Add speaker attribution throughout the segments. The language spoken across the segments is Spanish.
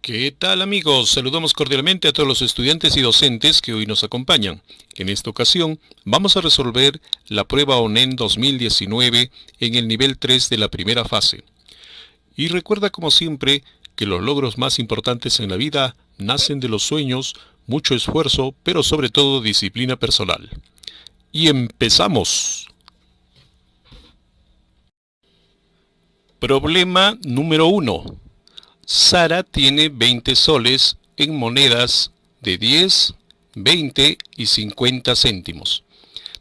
Speaker 1: ¿Qué tal amigos? Saludamos cordialmente a todos los estudiantes y docentes que hoy nos acompañan. En esta ocasión vamos a resolver la prueba ONEM 2019 en el nivel 3 de la primera fase. Y recuerda como siempre que los logros más importantes en la vida nacen de los sueños, mucho esfuerzo, pero sobre todo disciplina personal. Y empezamos. Problema número 1. Sara tiene 20 soles en monedas de 10, 20 y 50 céntimos.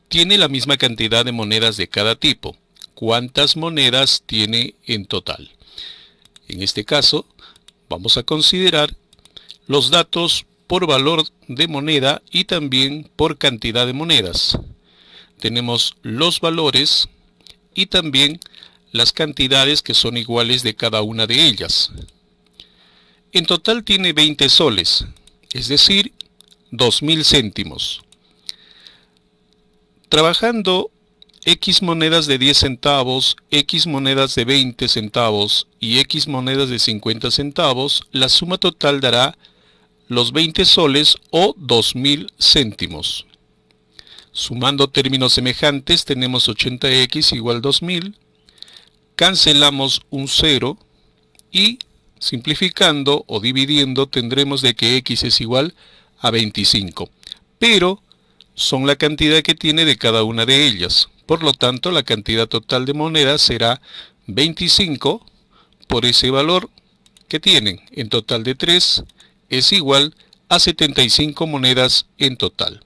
Speaker 1: Tiene la misma cantidad de monedas de cada tipo. ¿Cuántas monedas tiene en total? En este caso, vamos a considerar los datos por valor de moneda y también por cantidad de monedas. Tenemos los valores y también las cantidades que son iguales de cada una de ellas. En total tiene 20 soles, es decir, 2.000 céntimos. Trabajando X monedas de 10 centavos, X monedas de 20 centavos y X monedas de 50 centavos, la suma total dará los 20 soles o 2.000 céntimos. Sumando términos semejantes tenemos 80x igual 2.000, cancelamos un 0 y simplificando o dividiendo tendremos de que x es igual a 25, pero son la cantidad que tiene de cada una de ellas. Por lo tanto, la cantidad total de monedas será 25 por ese valor que tienen. En total de 3 es igual a 75 monedas en total.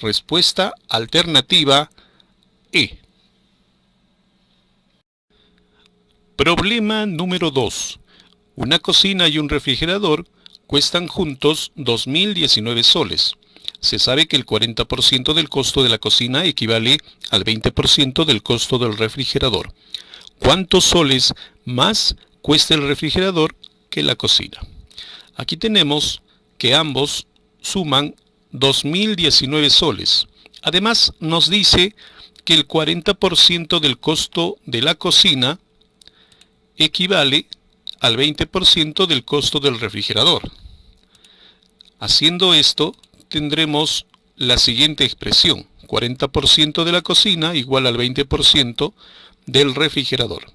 Speaker 1: Respuesta alternativa E. Problema número 2. Una cocina y un refrigerador cuestan juntos 2.019 soles. Se sabe que el 40% del costo de la cocina equivale al 20% del costo del refrigerador. ¿Cuántos soles más cuesta el refrigerador que la cocina? Aquí tenemos que ambos suman 2.019 soles. Además nos dice que el 40% del costo de la cocina equivale al 20% del costo del refrigerador. Haciendo esto, tendremos la siguiente expresión: 40% de la cocina igual al 20% del refrigerador.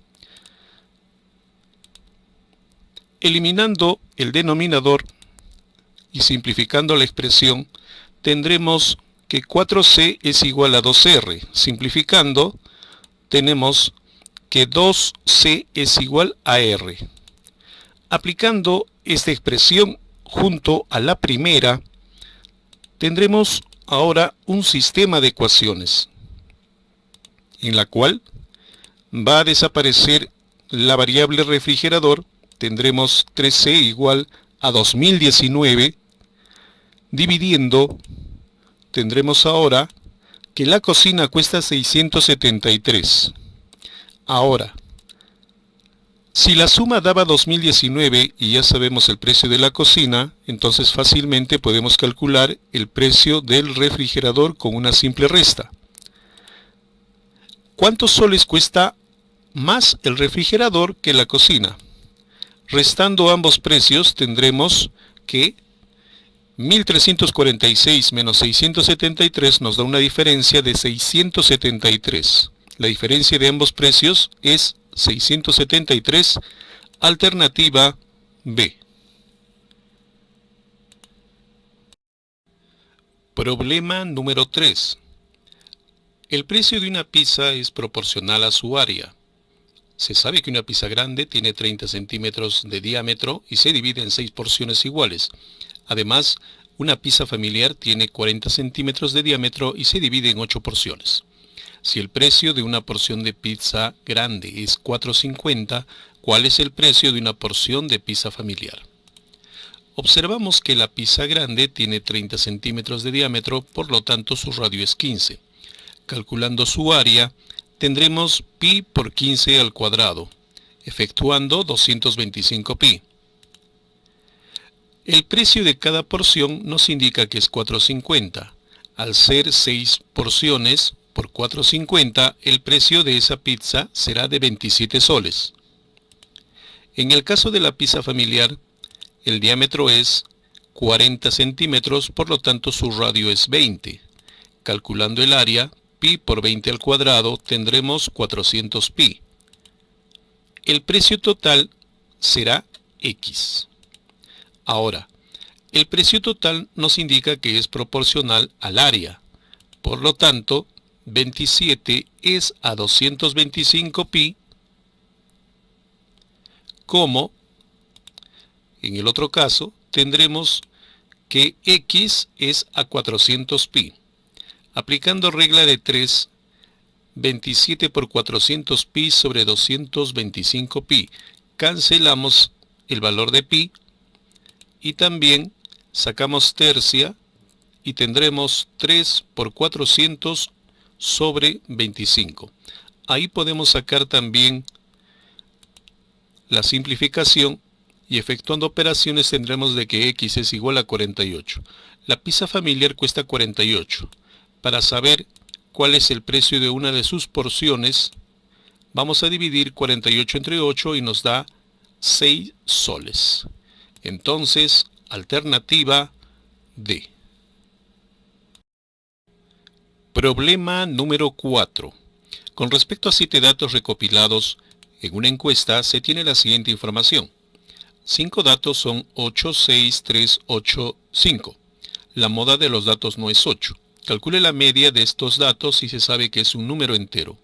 Speaker 1: Eliminando el denominador y simplificando la expresión, tendremos que 4C es igual a 2R. Simplificando, tenemos que 2C es igual a R. Aplicando esta expresión junto a la primera, tendremos ahora un sistema de ecuaciones en la cual va a desaparecer la variable refrigerador. Tendremos 3C igual a 2.019, dividiendo, tendremos ahora que la cocina cuesta 673. Ahora, si la suma daba 2.019 y ya sabemos el precio de la cocina, entonces fácilmente podemos calcular el precio del refrigerador con una simple resta. ¿Cuántos soles cuesta más el refrigerador que la cocina? Restando ambos precios tendremos que 1.346 menos 673 nos da una diferencia de 673. La diferencia de ambos precios es 673, alternativa B. Problema número 3. El precio de una pizza es proporcional a su área. Se sabe que una pizza grande tiene 30 centímetros de diámetro y se divide en 6 porciones iguales. Además, una pizza familiar tiene 40 centímetros de diámetro y se divide en 8 porciones. Si el precio de una porción de pizza grande es 4.50, ¿cuál es el precio de una porción de pizza familiar? Observamos que la pizza grande tiene 30 centímetros de diámetro, por lo tanto su radio es 15. Calculando su área, tendremos pi por 15 al cuadrado, efectuando 225 pi. El precio de cada porción nos indica que es 4.50. Al ser 6 porciones por 4.50, el precio de esa pizza será de 27 soles. En el caso de la pizza familiar, El diámetro es 40 centímetros, por lo tanto su radio es 20. Calculando el área, pi por 20 al cuadrado, tendremos 400 pi. El precio total será X. Ahora, el precio total nos indica que es proporcional al área. Por lo tanto, 27 es a 225 pi, como en el otro caso tendremos que X es a 400 pi. Aplicando regla de 3, 27 por 400 pi sobre 225 pi. Cancelamos el valor de pi y también sacamos tercia y tendremos 3 por 400 sobre 25. Ahí podemos sacar también la simplificación y efectuando operaciones tendremos de que X es igual a 48. La pizza familiar cuesta 48. Para saber cuál es el precio de una de sus porciones, vamos a dividir 48 entre 8 y nos da 6 soles. Entonces, alternativa D. Problema número 4. Con respecto a 7 datos recopilados en una encuesta, se tiene la siguiente información. 5 datos son 8, 6, 3, 8, 5. La moda de los datos no es 8. Calcule la media de estos datos y se sabe que es un número entero.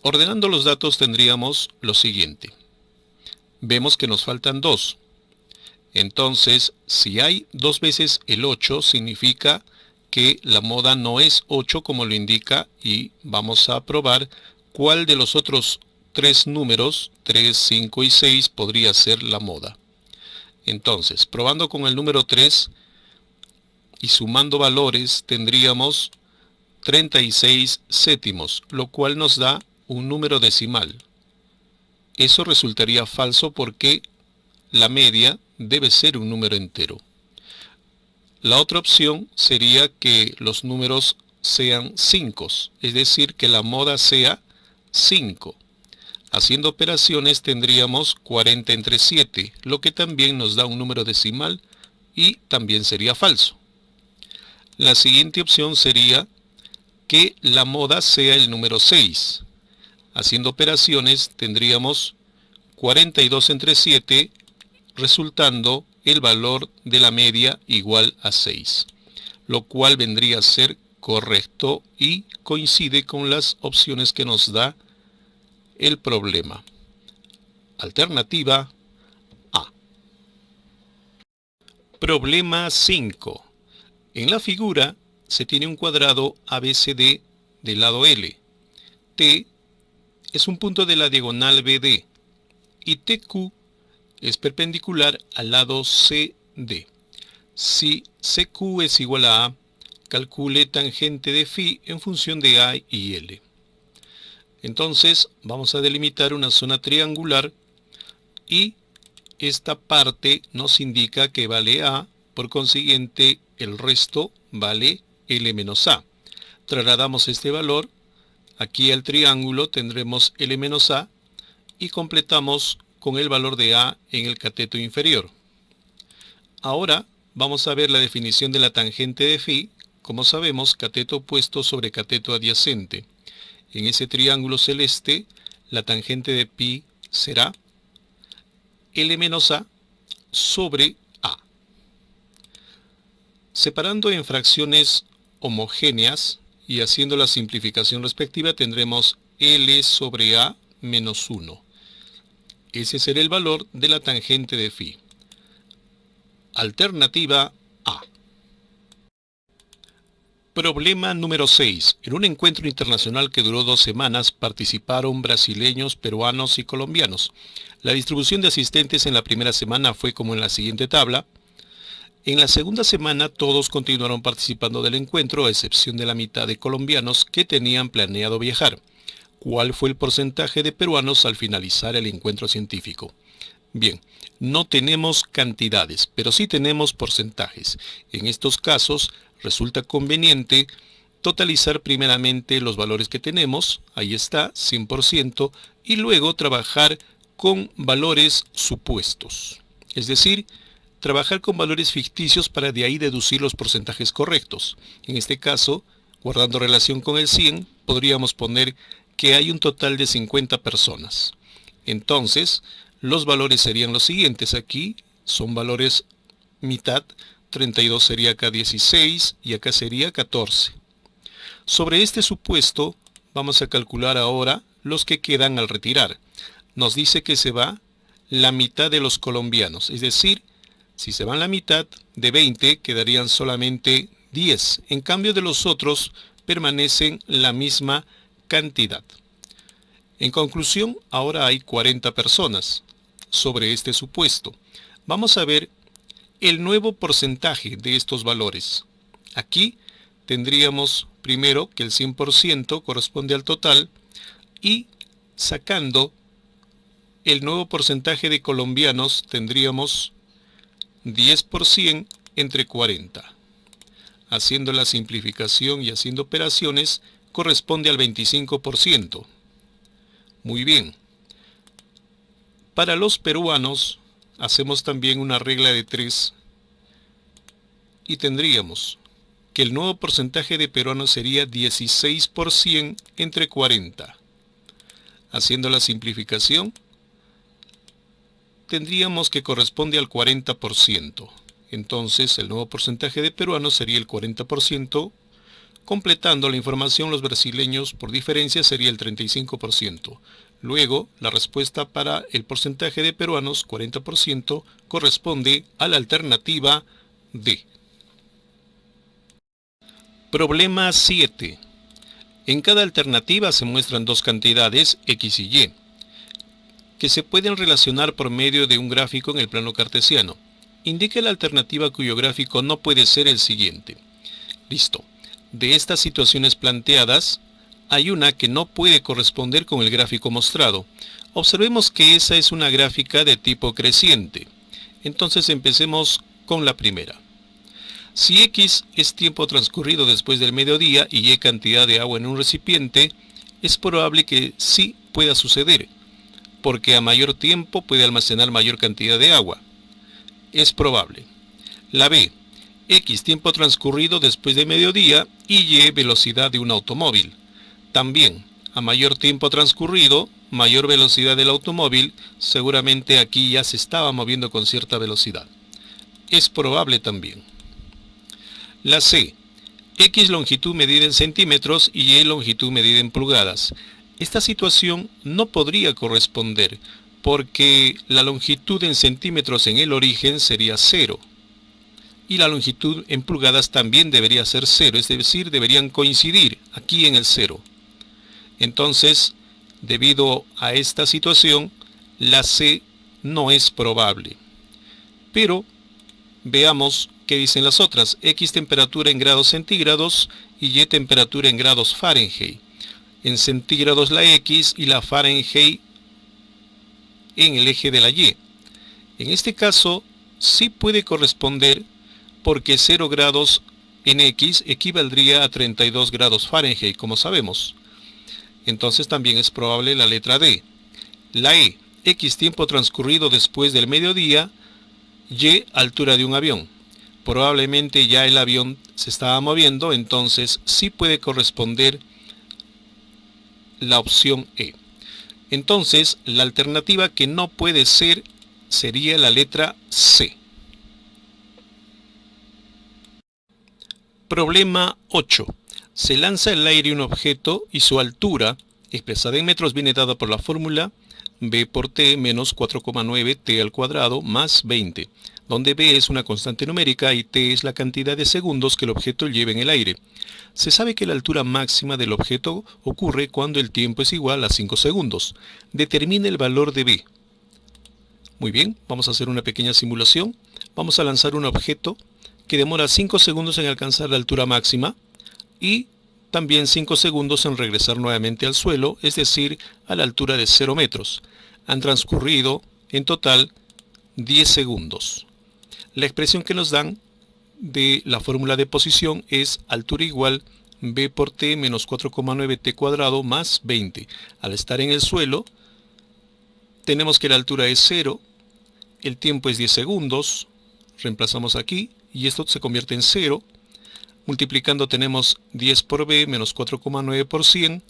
Speaker 1: Ordenando los datos tendríamos lo siguiente. Vemos que nos faltan 2. Entonces, si hay 2 veces el 8, significa que la moda no es 8 como lo indica y vamos a probar cuál de los otros 3 números, 3, 5 y 6, podría ser la moda. Entonces, probando con el número 3 y sumando valores, tendríamos 36 séptimos, lo cual nos da un número decimal. Eso resultaría falso porque la media debe ser un número entero. La otra opción sería que los números sean 5, es decir, que la moda sea 5. Haciendo operaciones tendríamos 40 entre 7, lo que también nos da un número decimal y también sería falso. La siguiente opción sería que la moda sea el número 6. Haciendo operaciones tendríamos 42 entre 7, resultando el valor de la media igual a 6, lo cual vendría a ser correcto y coincide con las opciones que nos da el problema. Alternativa A. Problema 5. En la figura se tiene un cuadrado ABCD del lado L. T es un punto de la diagonal BD y TQ es perpendicular al lado CD. Si CQ es igual a A, calcule tangente de φ en función de A y L. Entonces vamos a delimitar una zona triangular y esta parte nos indica que vale A, por consiguiente el resto vale L menos A. Trasladamos este valor aquí al triángulo, tendremos L menos A y completamos con el valor de A en el cateto inferior. Ahora vamos a ver la definición de la tangente de φ. Como sabemos, cateto opuesto sobre cateto adyacente. En ese triángulo celeste, la tangente de pi será L menos A sobre A. Separando en fracciones homogéneas y haciendo la simplificación respectiva, tendremos L sobre A menos 1. Ese será el valor de la tangente de φ. Alternativa A. Problema número 6. En un encuentro internacional que duró 2 semanas participaron brasileños, peruanos y colombianos. La distribución de asistentes en la primera semana fue como en la siguiente tabla. En la segunda semana todos continuaron participando del encuentro, a excepción de la mitad de colombianos que tenían planeado viajar. ¿Cuál fue el porcentaje de peruanos al finalizar el encuentro científico? Bien, no tenemos cantidades, pero sí tenemos porcentajes. En estos casos resulta conveniente totalizar primeramente los valores que tenemos, ahí está, 100%, y luego trabajar con valores supuestos. Es decir, trabajar con valores ficticios para de ahí deducir los porcentajes correctos. En este caso, guardando relación con el 100, podríamos poner que hay un total de 50 personas. Entonces, los valores serían los siguientes. Aquí son valores mitad, 32 sería acá 16 y acá sería 14. Sobre este supuesto, vamos a calcular ahora los que quedan al retirar. Nos dice que se va la mitad de los colombianos, es decir, si se van la mitad, de 20 quedarían solamente 10. En cambio de los otros, permanecen la misma cantidad. En conclusión, ahora hay 40 personas. Sobre este supuesto, vamos a ver el nuevo porcentaje de estos valores. Aquí tendríamos primero que el 100% corresponde al total y sacando el nuevo porcentaje de colombianos tendríamos 10% entre 40. Haciendo la simplificación y haciendo operaciones corresponde al 25%. Muy bien. Para los peruanos hacemos también una regla de 3 y tendríamos que el nuevo porcentaje de peruanos sería 16% entre 40. Haciendo la simplificación, tendríamos que corresponde al 40%. Entonces, el nuevo porcentaje de peruanos sería el 40%. Completando la información, los brasileños por diferencia sería el 35%. Luego, la respuesta para el porcentaje de peruanos, 40%, corresponde a la alternativa D. Problema 7. En cada alternativa se muestran dos cantidades, X y Y, que se pueden relacionar por medio de un gráfico en el plano cartesiano. Indique la alternativa cuyo gráfico no puede ser el siguiente. Listo. De estas situaciones planteadas, hay una que no puede corresponder con el gráfico mostrado. Observemos que esa es una gráfica de tipo creciente. Entonces empecemos con la primera. Si X es tiempo transcurrido después del mediodía y Y cantidad de agua en un recipiente, es probable que sí pueda suceder, porque a mayor tiempo puede almacenar mayor cantidad de agua. Es probable. La B. X tiempo transcurrido después de mediodía y Y velocidad de un automóvil. También, a mayor tiempo transcurrido, mayor velocidad del automóvil, seguramente aquí ya se estaba moviendo con cierta velocidad. Es probable también. La C. X longitud medida en centímetros y Y longitud medida en pulgadas. Esta situación no podría corresponder, porque la longitud en centímetros en el origen sería 0. Y la longitud en pulgadas también debería ser 0, es decir, deberían coincidir aquí en el 0. Entonces, debido a esta situación, la C no es probable. Pero veamos qué dicen las otras. X temperatura en grados centígrados y Y temperatura en grados Fahrenheit. En centígrados la X y la Fahrenheit en el eje de la Y. En este caso, sí puede corresponder porque 0 grados en X equivaldría a 32 grados Fahrenheit, como sabemos. Entonces también es probable la letra D. La E. X tiempo transcurrido después del mediodía, Y altura de un avión. Probablemente ya el avión se estaba moviendo, entonces sí puede corresponder la opción E. Entonces, la alternativa que no puede ser sería la letra C. Problema 8. Se lanza al aire un objeto y su altura, expresada en metros, viene dada por la fórmula b por t menos 4,9 t al cuadrado más 20, donde b es una constante numérica y t es la cantidad de segundos que el objeto lleva en el aire. Se sabe que la altura máxima del objeto ocurre cuando el tiempo es igual a 5 segundos. Determine el valor de b. Muy bien, vamos a hacer una pequeña simulación. Vamos a lanzar un objeto que demora 5 segundos en alcanzar la altura máxima y también 5 segundos en regresar nuevamente al suelo, es decir, a la altura de 0 metros. Han transcurrido en total 10 segundos. La expresión que nos dan de la fórmula de posición es altura igual b por t menos 4,9 t cuadrado más 20. Al estar en el suelo, tenemos que la altura es 0, el tiempo es 10 segundos, reemplazamos aquí y esto se convierte en 0. Multiplicando tenemos 10 por b menos 4,9 por 100.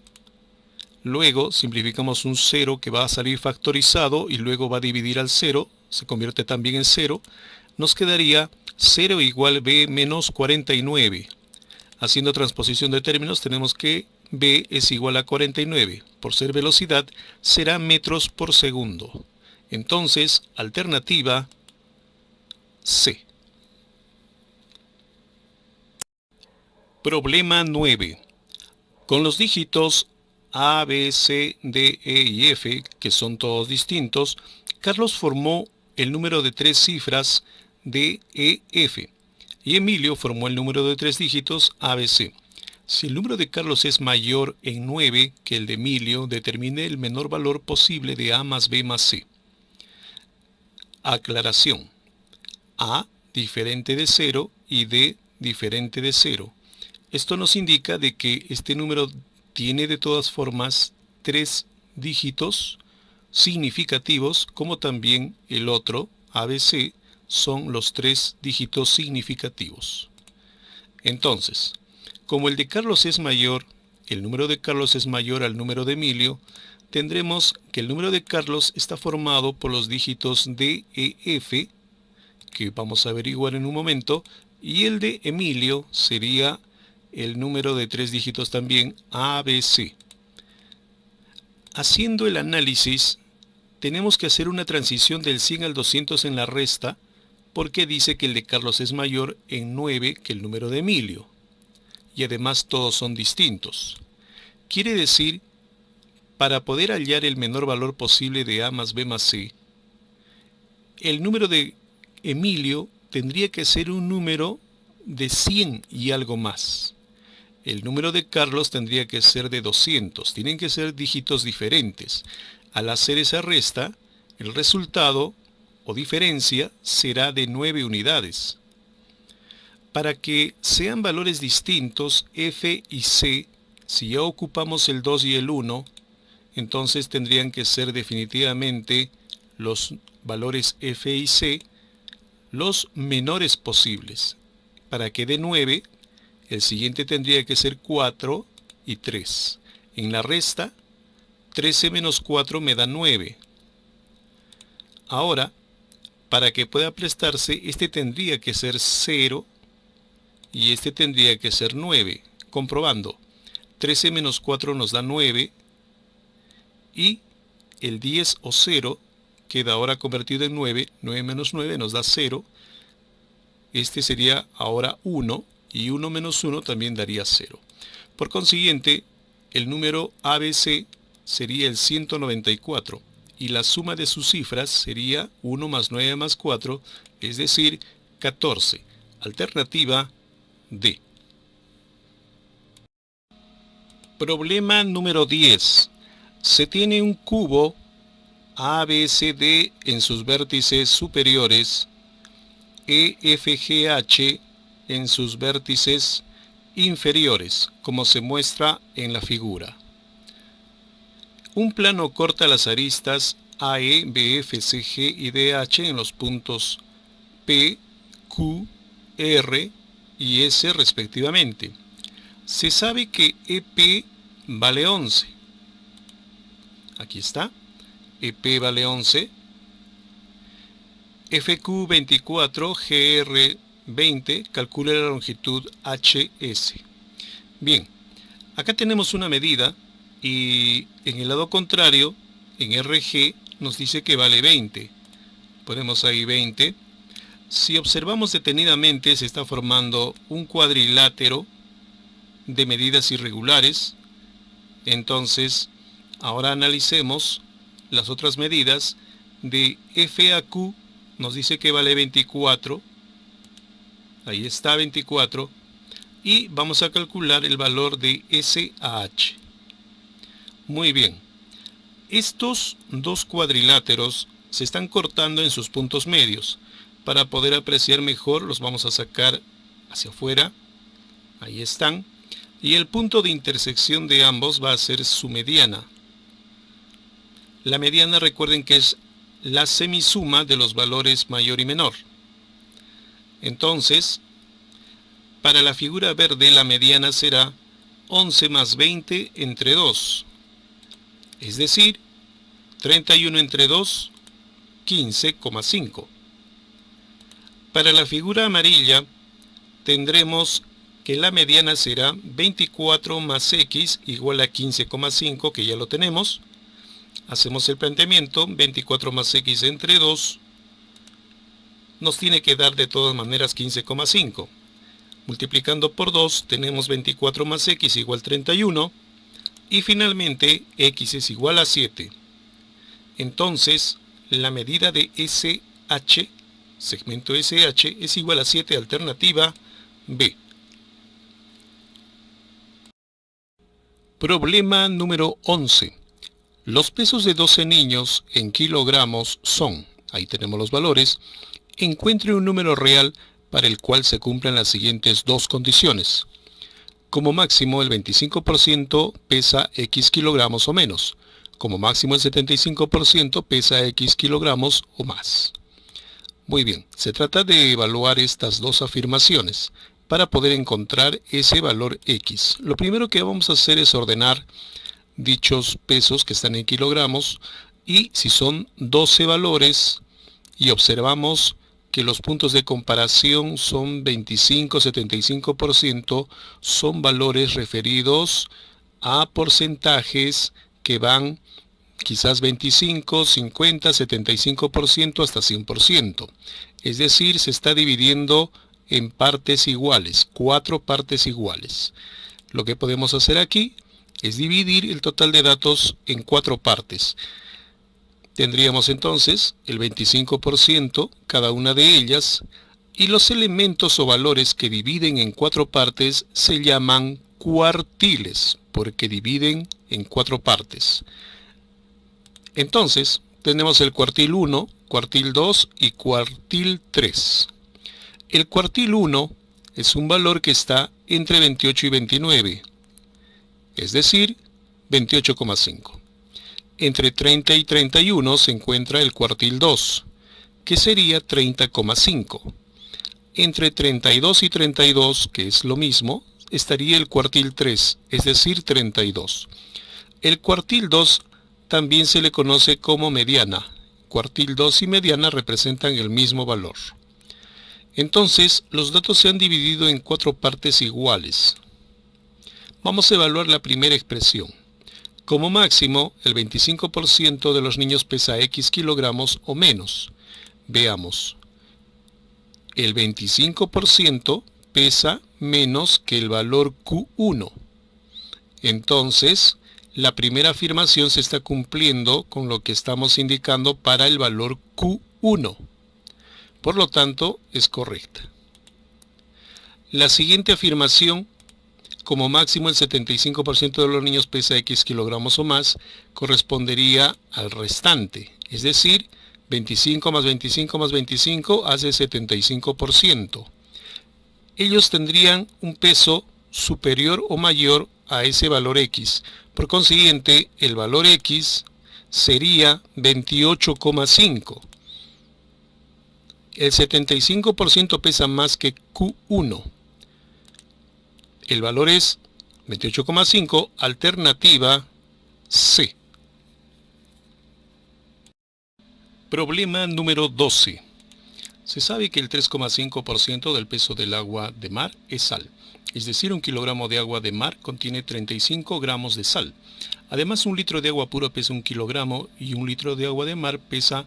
Speaker 1: Luego simplificamos un 0 que va a salir factorizado y luego va a dividir al 0, se convierte también en 0. Nos quedaría 0 igual b menos 49. Haciendo transposición de términos tenemos que b es igual a 49. Por ser velocidad será metros por segundo. Entonces, alternativa C. Problema 9. Con los dígitos A, B, C, D, E y F, que son todos distintos, Carlos formó el número de 3 cifras D, E, F, y Emilio formó el número de 3 dígitos A, B, C. Si el número de Carlos es mayor en 9 que el de Emilio, determine el menor valor posible de A más B más C. Aclaración. A diferente de 0 y D diferente de 0. Esto nos indica de que este número tiene de todas formas 3 dígitos significativos, como también el otro, ABC, son los 3 dígitos significativos. Entonces, como el de Carlos es mayor, el número de Carlos es mayor al número de Emilio, tendremos que el número de Carlos está formado por los dígitos D, E, F, que vamos a averiguar en un momento, y el de Emilio sería el número de 3 dígitos también, ABC. Haciendo el análisis, tenemos que hacer una transición del 100 al 200 en la resta, porque dice que el de Carlos es mayor en 9 que el número de Emilio. Y además todos son distintos. Quiere decir, para poder hallar el menor valor posible de A más B más C, el número de Emilio tendría que ser un número de 100 y algo más. El número de Carlos tendría que ser de 200. Tienen que ser dígitos diferentes. Al hacer esa resta, el resultado o diferencia será de 9 unidades. Para que sean valores distintos, F y C, si ya ocupamos el 2 y el 1, entonces tendrían que ser definitivamente los valores F y C los menores posibles. Para que dé 9, el siguiente tendría que ser 4 y 3. En la resta, 13 menos 4 me da 9. Ahora, para que pueda prestarse, este tendría que ser 0 y este tendría que ser 9. Comprobando, 13 menos 4 nos da 9 y el 10 o 0 queda ahora convertido en 9. 9 menos 9 nos da 0. Este sería ahora 1 y 1 menos 1 también daría 0. Por consiguiente, el número ABC sería el 194 y la suma de sus cifras sería 1 más 9 más 4, es decir, 14. Alternativa D. Problema número 10. Se tiene un cubo ABCD en sus vértices superiores, EFGH en sus vértices inferiores, como se muestra en la figura. Un plano corta las aristas AE, BF, CG y DH en los puntos P, Q, R y S respectivamente. Se sabe que EP vale 11. Aquí está. EP vale 11. FQ 24, GR 20, calcule la longitud HS. Bien, acá tenemos una medida y en el lado contrario, en RG, nos dice que vale 20. Ponemos ahí 20. Si observamos detenidamente, se está formando un cuadrilátero de medidas irregulares. Entonces, ahora analicemos las otras medidas. De F a Q nos dice que vale 24. Ahí está 24. Y vamos a calcular el valor de S a H. Muy bien. Estos dos cuadriláteros se están cortando en sus puntos medios. Para poder apreciar mejor, los vamos a sacar hacia afuera. Ahí están. Y el punto de intersección de ambos va a ser su mediana. La mediana, recuerden que es la semisuma de los valores mayor y menor. Entonces, para la figura verde la mediana será 11 más 20 entre 2, es decir, 31 entre 2, 15,5. Para la figura amarilla tendremos que la mediana será 24 más x igual a 15,5, que ya lo tenemos. Hacemos el planteamiento, 24 más x entre 2 nos tiene que dar de todas maneras 15,5. Multiplicando por 2 tenemos 24 más x igual a 31 y finalmente x es igual a 7. Entonces la medida de SH, segmento SH, es igual a 7, alternativa B. Problema número 11. Los pesos de 12 niños en kilogramos son, ahí tenemos los valores, encuentre un número real para el cual se cumplan las siguientes dos condiciones. Como máximo el 25% pesa X kilogramos o menos. Como máximo el 75% pesa X kilogramos o más. Muy bien, se trata de evaluar estas dos afirmaciones para poder encontrar ese valor X. Lo primero que vamos a hacer es ordenar dichos pesos que están en kilogramos y si son 12 valores y observamos que los puntos de comparación son 25, 75%, son valores referidos a porcentajes que van quizás 25, 50, 75% hasta 100%. Es decir, se está dividiendo en partes iguales, 4 partes iguales. Lo que podemos hacer aquí es dividir el total de datos en 4 partes. Tendríamos entonces el 25% cada una de ellas y los elementos o valores que dividen en 4 partes se llaman cuartiles porque dividen en 4 partes. Entonces tenemos el cuartil 1, cuartil 2 y cuartil 3. El cuartil 1 es un valor que está entre 28 y 29, es decir, 28,5. Entre 30 y 31 se encuentra el cuartil 2, que sería 30,5. Entre 32 y 32, que es lo mismo, estaría el cuartil 3, es decir, 32. El cuartil 2 también se le conoce como mediana. Cuartil 2 y mediana representan el mismo valor. Entonces, los datos se han dividido en 4 partes iguales. Vamos a evaluar la primera expresión. Como máximo, el 25% de los niños pesa X kilogramos o menos. Veamos. El 25% pesa menos que el valor Q1. Entonces, la primera afirmación se está cumpliendo con lo que estamos indicando para el valor Q1. Por lo tanto, es correcta. La siguiente afirmación, como máximo el 75% de los niños pesa X kilogramos o más, correspondería al restante. Es decir, 25 más 25 más 25 hace 75%. Ellos tendrían un peso superior o mayor a ese valor X. Por consiguiente, el valor X sería 28,5. El 75% pesa más que Q1. El valor es 28,5, alternativa C. Problema número 12. Se sabe que el 3,5% del peso del agua de mar es sal. Es decir, un kilogramo de agua de mar contiene 35 gramos de sal. Además, un litro de agua pura pesa 1 kilogramo y un litro de agua de mar pesa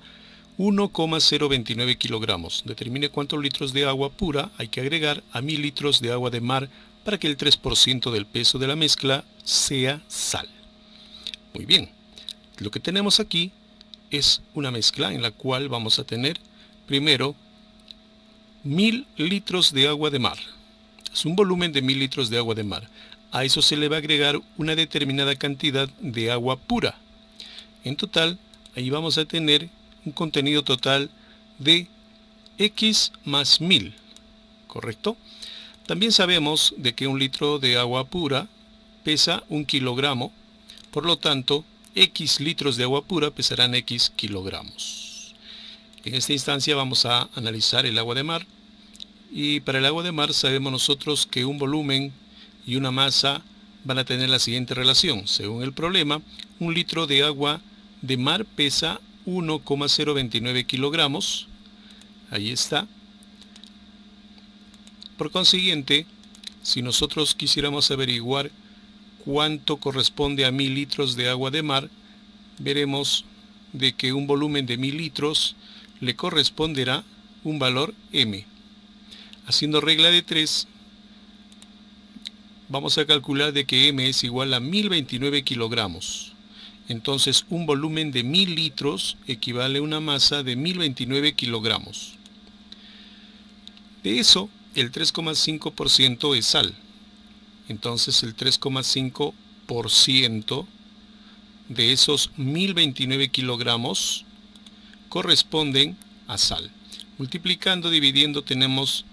Speaker 1: 1,029 kilogramos. Determine cuántos litros de agua pura hay que agregar a 1000 litros de agua de mar para que el 3% del peso de la mezcla sea sal. Muy bien, lo que tenemos aquí es una mezcla en la cual vamos a tener primero 1000 litros de agua de mar. Es un volumen de 1000 litros de agua de mar. A eso se le va a agregar una determinada cantidad de agua pura. En total, ahí vamos a tener un contenido total de X más 1000, ¿correcto? También sabemos de que un litro de agua pura pesa 1 kilogramo, por lo tanto, X litros de agua pura pesarán X kilogramos. En esta instancia vamos a analizar el agua de mar, y para el agua de mar sabemos nosotros que un volumen y una masa van a tener la siguiente relación. Según el problema, un litro de agua de mar pesa 1,029 kilogramos. Ahí está. Por consiguiente, si nosotros quisiéramos averiguar cuánto corresponde a 1000 litros de agua de mar, veremos de que un volumen de 1000 litros le corresponderá un valor M. Haciendo regla de 3, vamos a calcular de que M es igual a 1029 kilogramos. Entonces, un volumen de 1000 litros equivale a una masa de 1029 kilogramos. De eso, el 3,5% es sal. Entonces, el 3,5% de esos 1029 kilogramos corresponden a sal. Multiplicando, dividiendo, tenemos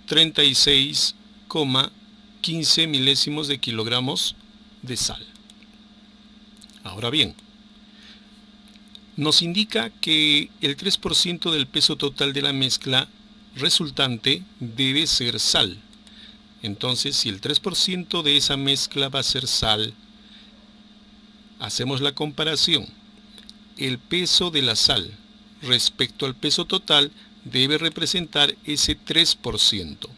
Speaker 1: 36,15 milésimos de kilogramos de sal. Ahora bien, nos indica que el 3% del peso total de la mezcla resultante debe ser sal. Entonces, si el 3% de esa mezcla va a ser sal, hacemos la comparación. El peso de la sal respecto al peso total debe representar ese 3%.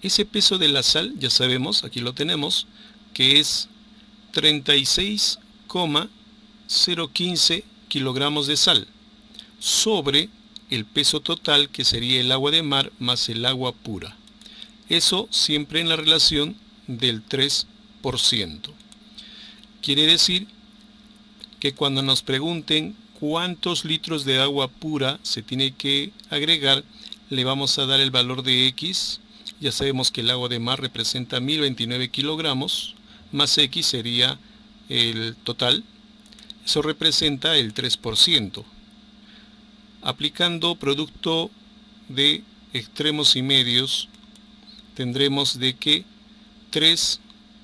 Speaker 1: Ese peso de la sal, ya sabemos, aquí lo tenemos, que es 36,015 kilogramos de sal sobre el peso total, que sería el agua de mar más el agua pura. Eso siempre en la relación del 3%. Quiere decir que cuando nos pregunten cuántos litros de agua pura se tiene que agregar, le vamos a dar el valor de X. Ya sabemos que el agua de mar representa 1029 kilogramos, más X sería el total. Eso representa el 3%. Aplicando producto de extremos y medios, tendremos de que 3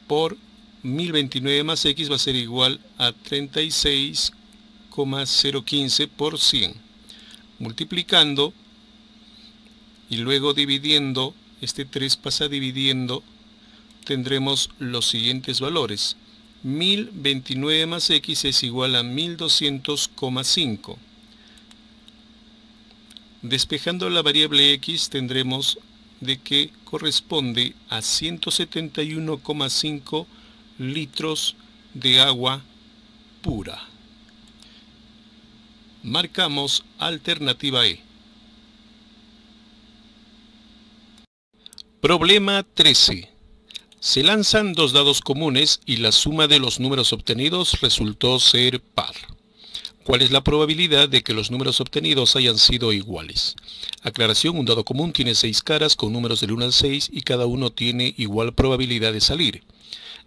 Speaker 1: por 1029 más X va a ser igual a 36,015 por 100. Multiplicando y luego dividiendo, este 3 pasa dividiendo, tendremos los siguientes valores. 1029 más X es igual a 1200,5. Despejando la variable X, tendremos de que corresponde a 171,5 litros de agua pura. Marcamos alternativa E. Problema 13. Se lanzan dos dados comunes y la suma de los números obtenidos resultó ser par. ¿Cuál es la probabilidad de que los números obtenidos hayan sido iguales? Aclaración: un dado común tiene 6 caras con números del 1 al 6 y cada uno tiene igual probabilidad de salir.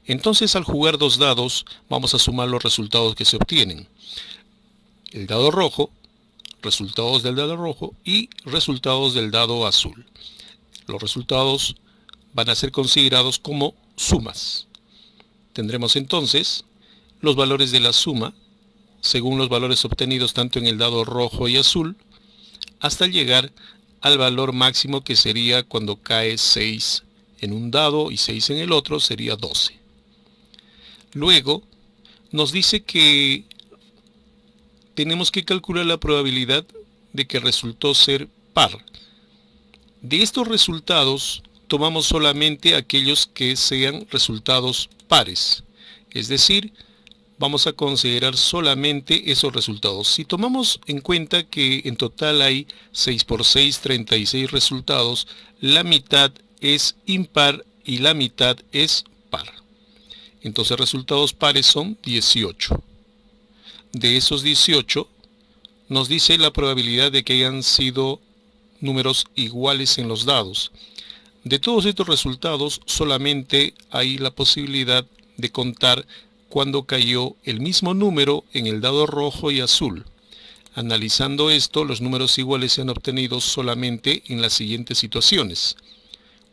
Speaker 1: Entonces, al jugar dos dados, vamos a sumar los resultados que se obtienen. El dado rojo, resultados del dado rojo y resultados del dado azul. Los resultados van a ser considerados como sumas. Tendremos entonces los valores de la suma según los valores obtenidos tanto en el dado rojo y azul, hasta llegar al valor máximo, que sería cuando cae 6 en un dado y 6 en el otro, sería 12. Luego nos dice que tenemos que calcular la probabilidad de que resultó ser par. De estos resultados tomamos solamente aquellos que sean resultados pares, es decir, vamos a considerar solamente esos resultados. Si tomamos en cuenta que en total hay 6 por 6, 36 resultados, la mitad es impar y la mitad es par. Entonces resultados pares son 18. De esos 18 nos dice la probabilidad de que hayan sido números iguales en los dados. De todos estos resultados solamente hay la posibilidad de contar cuando cayó el mismo número en el dado rojo y azul. Analizando esto, los números iguales se han obtenido solamente en las siguientes situaciones: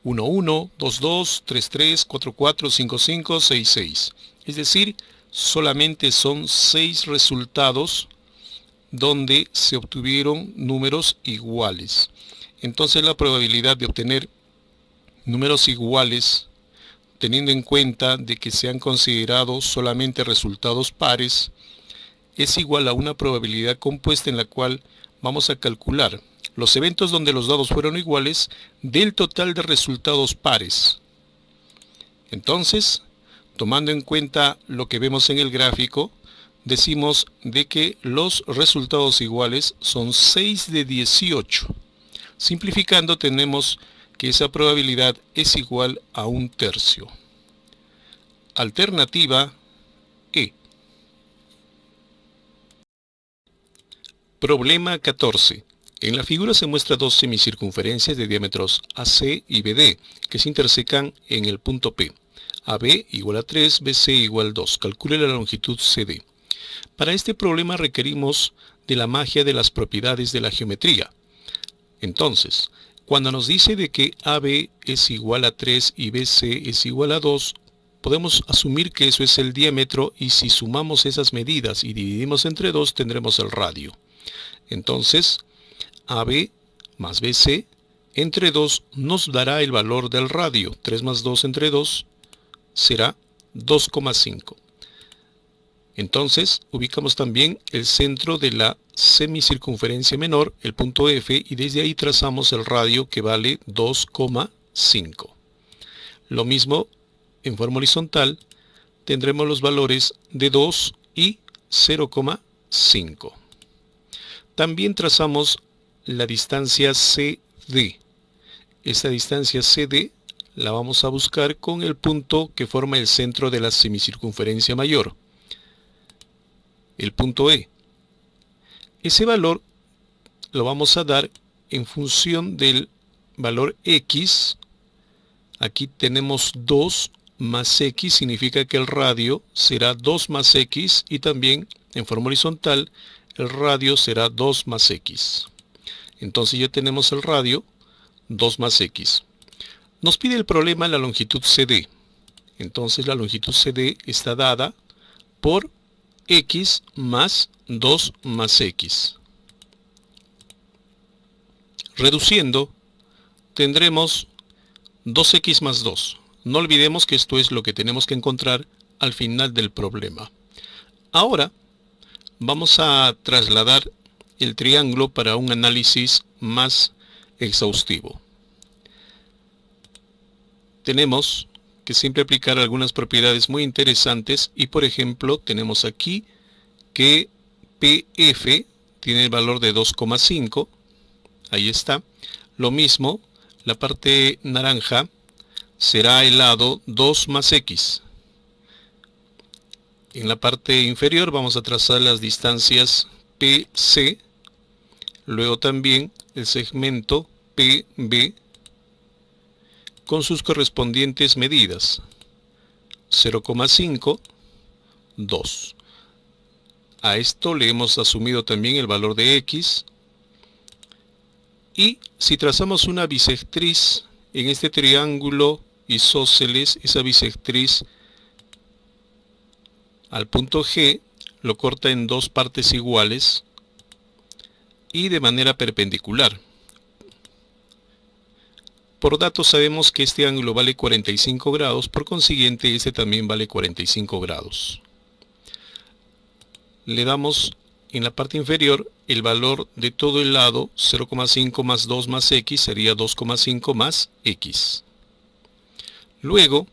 Speaker 1: 1, 1, 2, 2, 3, 3, 4, 4, 5, 5, 6, 6. Es decir, solamente son 6 resultados donde se obtuvieron números iguales. Entonces la probabilidad de obtener números iguales, teniendo en cuenta de que se han considerado solamente resultados pares, es igual a una probabilidad compuesta en la cual vamos a calcular los eventos donde los dados fueron iguales del total de resultados pares. Entonces, tomando en cuenta lo que vemos en el gráfico, decimos de que los resultados iguales son 6 de 18. Simplificando, tenemos que esa probabilidad es igual a 1/3. Alternativa E. Problema 14. En la figura se muestra dos semicircunferencias de diámetros AC y BD que se intersecan en el punto P. AB igual a 3, BC igual a 2. Calcule la longitud CD. Para este problema requerimos de la magia de las propiedades de la geometría. Entonces, cuando nos dice de que AB es igual a 3 y BC es igual a 2, podemos asumir que eso es el diámetro, y si sumamos esas medidas y dividimos entre 2 tendremos el radio. Entonces, AB más BC entre 2 nos dará el valor del radio. 3 más 2 entre 2 será 2,5. Entonces, ubicamos también el centro de la semicircunferencia menor, el punto F, y desde ahí trazamos el radio que vale 2,5. Lo mismo en forma horizontal, tendremos los valores de 2 y 0,5. También trazamos la distancia CD. Esta distancia CD la vamos a buscar con el punto que forma el centro de la semicircunferencia mayor, el punto E. Ese valor lo vamos a dar en función del valor X. Aquí tenemos 2 más X, significa que el radio será 2 más X, y también en forma horizontal el radio será 2 más X. Entonces ya tenemos el radio 2 más X. Nos pide el problema la longitud CD. Entonces la longitud CD está dada por X más 2 más X. Reduciendo, tendremos 2X más 2. No olvidemos que esto es lo que tenemos que encontrar al final del problema. Ahora vamos a trasladar el triángulo para un análisis más exhaustivo. Tenemos que siempre aplicar algunas propiedades muy interesantes, y por ejemplo tenemos aquí que PF tiene el valor de 2,5. Ahí está. Lo mismo, la parte naranja será el lado 2 más X. En la parte inferior vamos a trazar las distancias PC, luego también el segmento PB con sus correspondientes medidas, 0,5, 2. A esto le hemos asumido también el valor de X, y si trazamos una bisectriz en este triángulo isósceles, esa bisectriz al punto G lo corta en dos partes iguales y de manera perpendicular. Por datos sabemos que este ángulo vale 45 grados, por consiguiente este también vale 45 grados. Le damos en la parte inferior el valor de todo el lado, 0,5 más 2 más X sería 2,5 más X. Luego,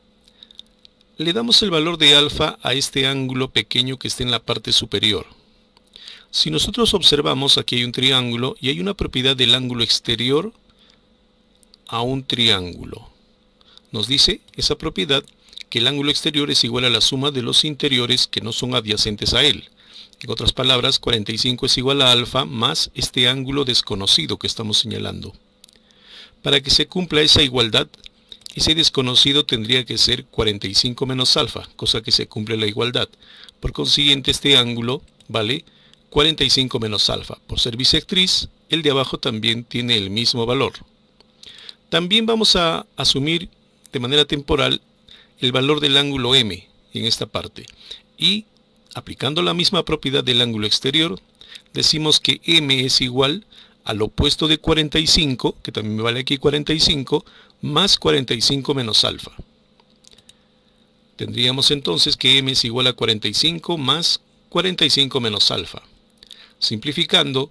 Speaker 1: le damos el valor de alfa a este ángulo pequeño que está en la parte superior. Si nosotros observamos, aquí hay un triángulo y hay una propiedad del ángulo exterior a un triángulo. Nos dice esa propiedad que el ángulo exterior es igual a la suma de los interiores que no son adyacentes a él. En otras palabras, 45 es igual a alfa más este ángulo desconocido que estamos señalando. Para que se cumpla esa igualdad, ese desconocido tendría que ser 45 menos alfa, cosa que se cumple la igualdad. Por consiguiente, este ángulo vale 45 menos alfa. Por ser bisectriz, el de abajo también tiene el mismo valor. También vamos a asumir de manera temporal el valor del ángulo M en esta parte. Y aplicando la misma propiedad del ángulo exterior, decimos que m es igual al opuesto de 45, que también me vale aquí 45, más 45 menos alfa. Tendríamos entonces que m es igual a 45 más 45 menos alfa. Simplificando,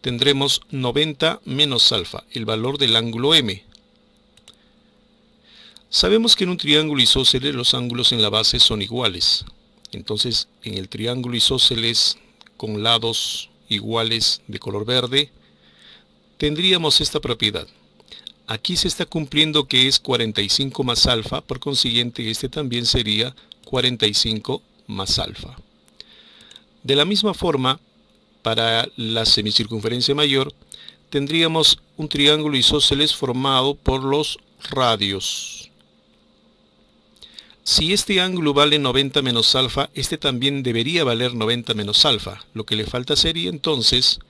Speaker 1: tendremos 90 menos alfa, el valor del ángulo m. Sabemos que en un triángulo isósceles los ángulos en la base son iguales. Entonces, en el triángulo isósceles con lados iguales de color verde, tendríamos esta propiedad. Aquí se está cumpliendo que es 45 más alfa, por consiguiente este también sería 45 más alfa. De la misma forma, para la semicircunferencia mayor, tendríamos un triángulo isósceles formado por los radios. Si este ángulo vale 90 menos alfa, este también debería valer 90 menos alfa. Lo que le falta sería entonces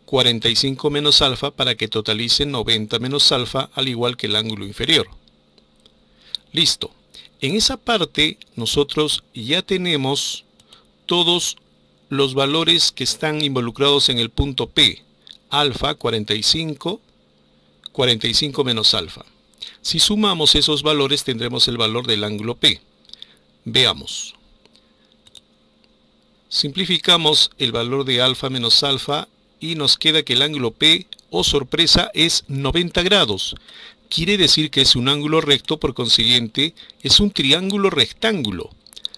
Speaker 1: 45 menos alfa para que totalice 90 menos alfa, al igual que el ángulo inferior. Listo. En esa parte nosotros ya tenemos todos los valores que están involucrados en el punto P. Alfa 45, 45 menos alfa. Si sumamos esos valores tendremos el valor del ángulo P. Veamos. Simplificamos el valor de alfa menos alfa y nos queda que el ángulo P, oh sorpresa, es 90 grados. Quiere decir que es un ángulo recto, por consiguiente es un triángulo rectángulo.